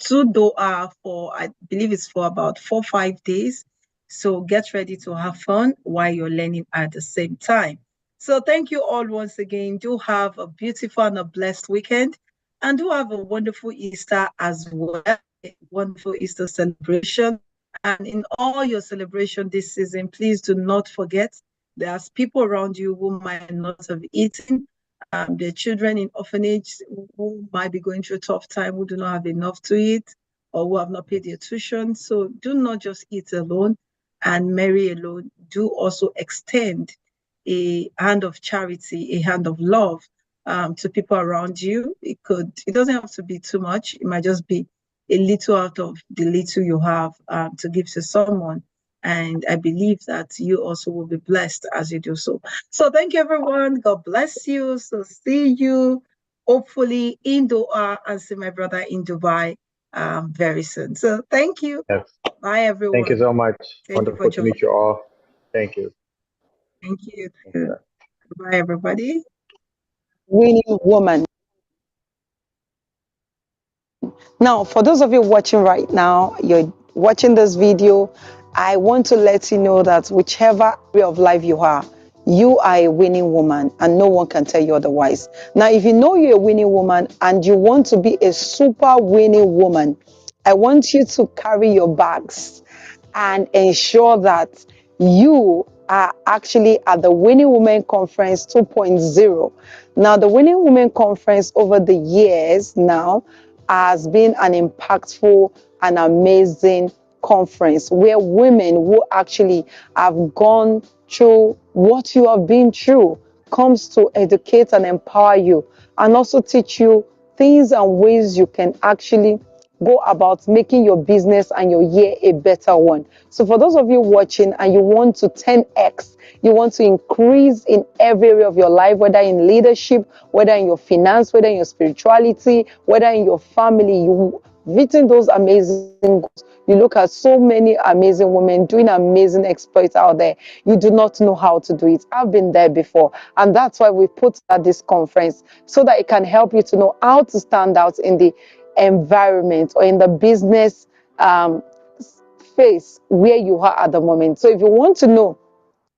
to Doha for, I believe it's for about 4 5 days. So get ready to have fun while you're learning at the same time. So thank you all once again. Do have a beautiful and a blessed weekend, and do have a wonderful Easter as well. A wonderful Easter celebration. And in all your celebration this season, please do not forget there's people around you who might not have eaten. There are children in orphanage who might be going through a tough time, who do not have enough to eat, or who have not paid their tuition. So do not just eat alone and marry alone. Do also extend a hand of charity, a hand of love to people around you. It doesn't have to be too much. It might just be a little out of the little you have to give to someone. And I believe that you also will be blessed as you do so. So thank you, everyone. God bless you. So see you hopefully in Doha and see my brother in Dubai very soon. So thank you. yes. Bye, everyone. Thank you so much. Thank you for Wonderful to meet you all. Thank you. Thank you. Bye, everybody. Winning woman. Now, for those of you watching right now, you're watching this video, I want to let you know that whichever area of life you are a winning woman and no one can tell you otherwise. Now, if you know you're a winning woman and you want to be a super winning woman, I want you to carry your bags and ensure that you are actually at the Winning Women Conference 2.0. Now, the Winning Women Conference over the years now has been an impactful and amazing conference where women who actually have gone through what you have been through comes to educate and empower you, and also teach you things and ways you can actually go about making your business and your year a better one. So for those of you watching and you want to 10x, you want to increase in every area of your life, whether in leadership, whether in your finance, whether in your spirituality, whether in your family, you written those amazing goals. You look at so many amazing women doing amazing exploits out there. You do not know how to do it. I've been there before. And that's why we put at this conference, so that it can help you to know how to stand out in the environment or in the business phase where you are at the moment. So if you want to know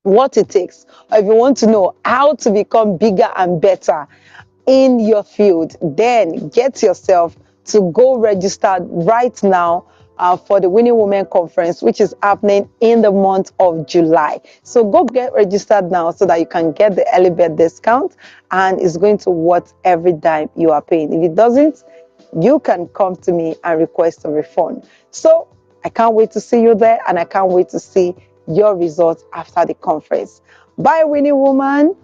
what it takes, or if you want to know how to become bigger and better in your field, then get yourself to go register right now for the Winning Women Conference, which is happening in the month of July. So go get registered now so that you can get the early bird discount, and it's going to worth every dime you are paying. If it doesn't, you can come to me and request a refund. So I can't wait to see you there, and I can't wait to see your results after the conference. Bye, Winning Woman.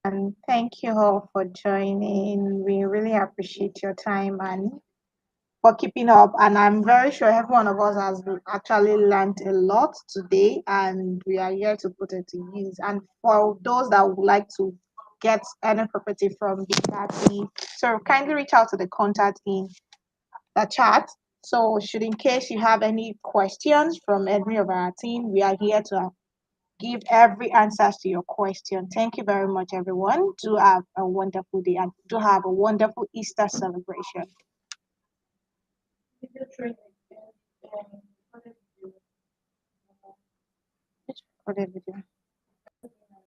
And thank you all for joining. We really appreciate your time and for keeping up. And I'm very sure every one of us has actually learned a lot today, and we are here to put it to use. And for those that would like to get any property from the party, so kindly reach out to the contact in the chat. So should in case you have any questions from any of our team, we are here to give every answers to your question. Thank you very much, everyone. Do have a wonderful day and do have a wonderful Easter celebration. For the video.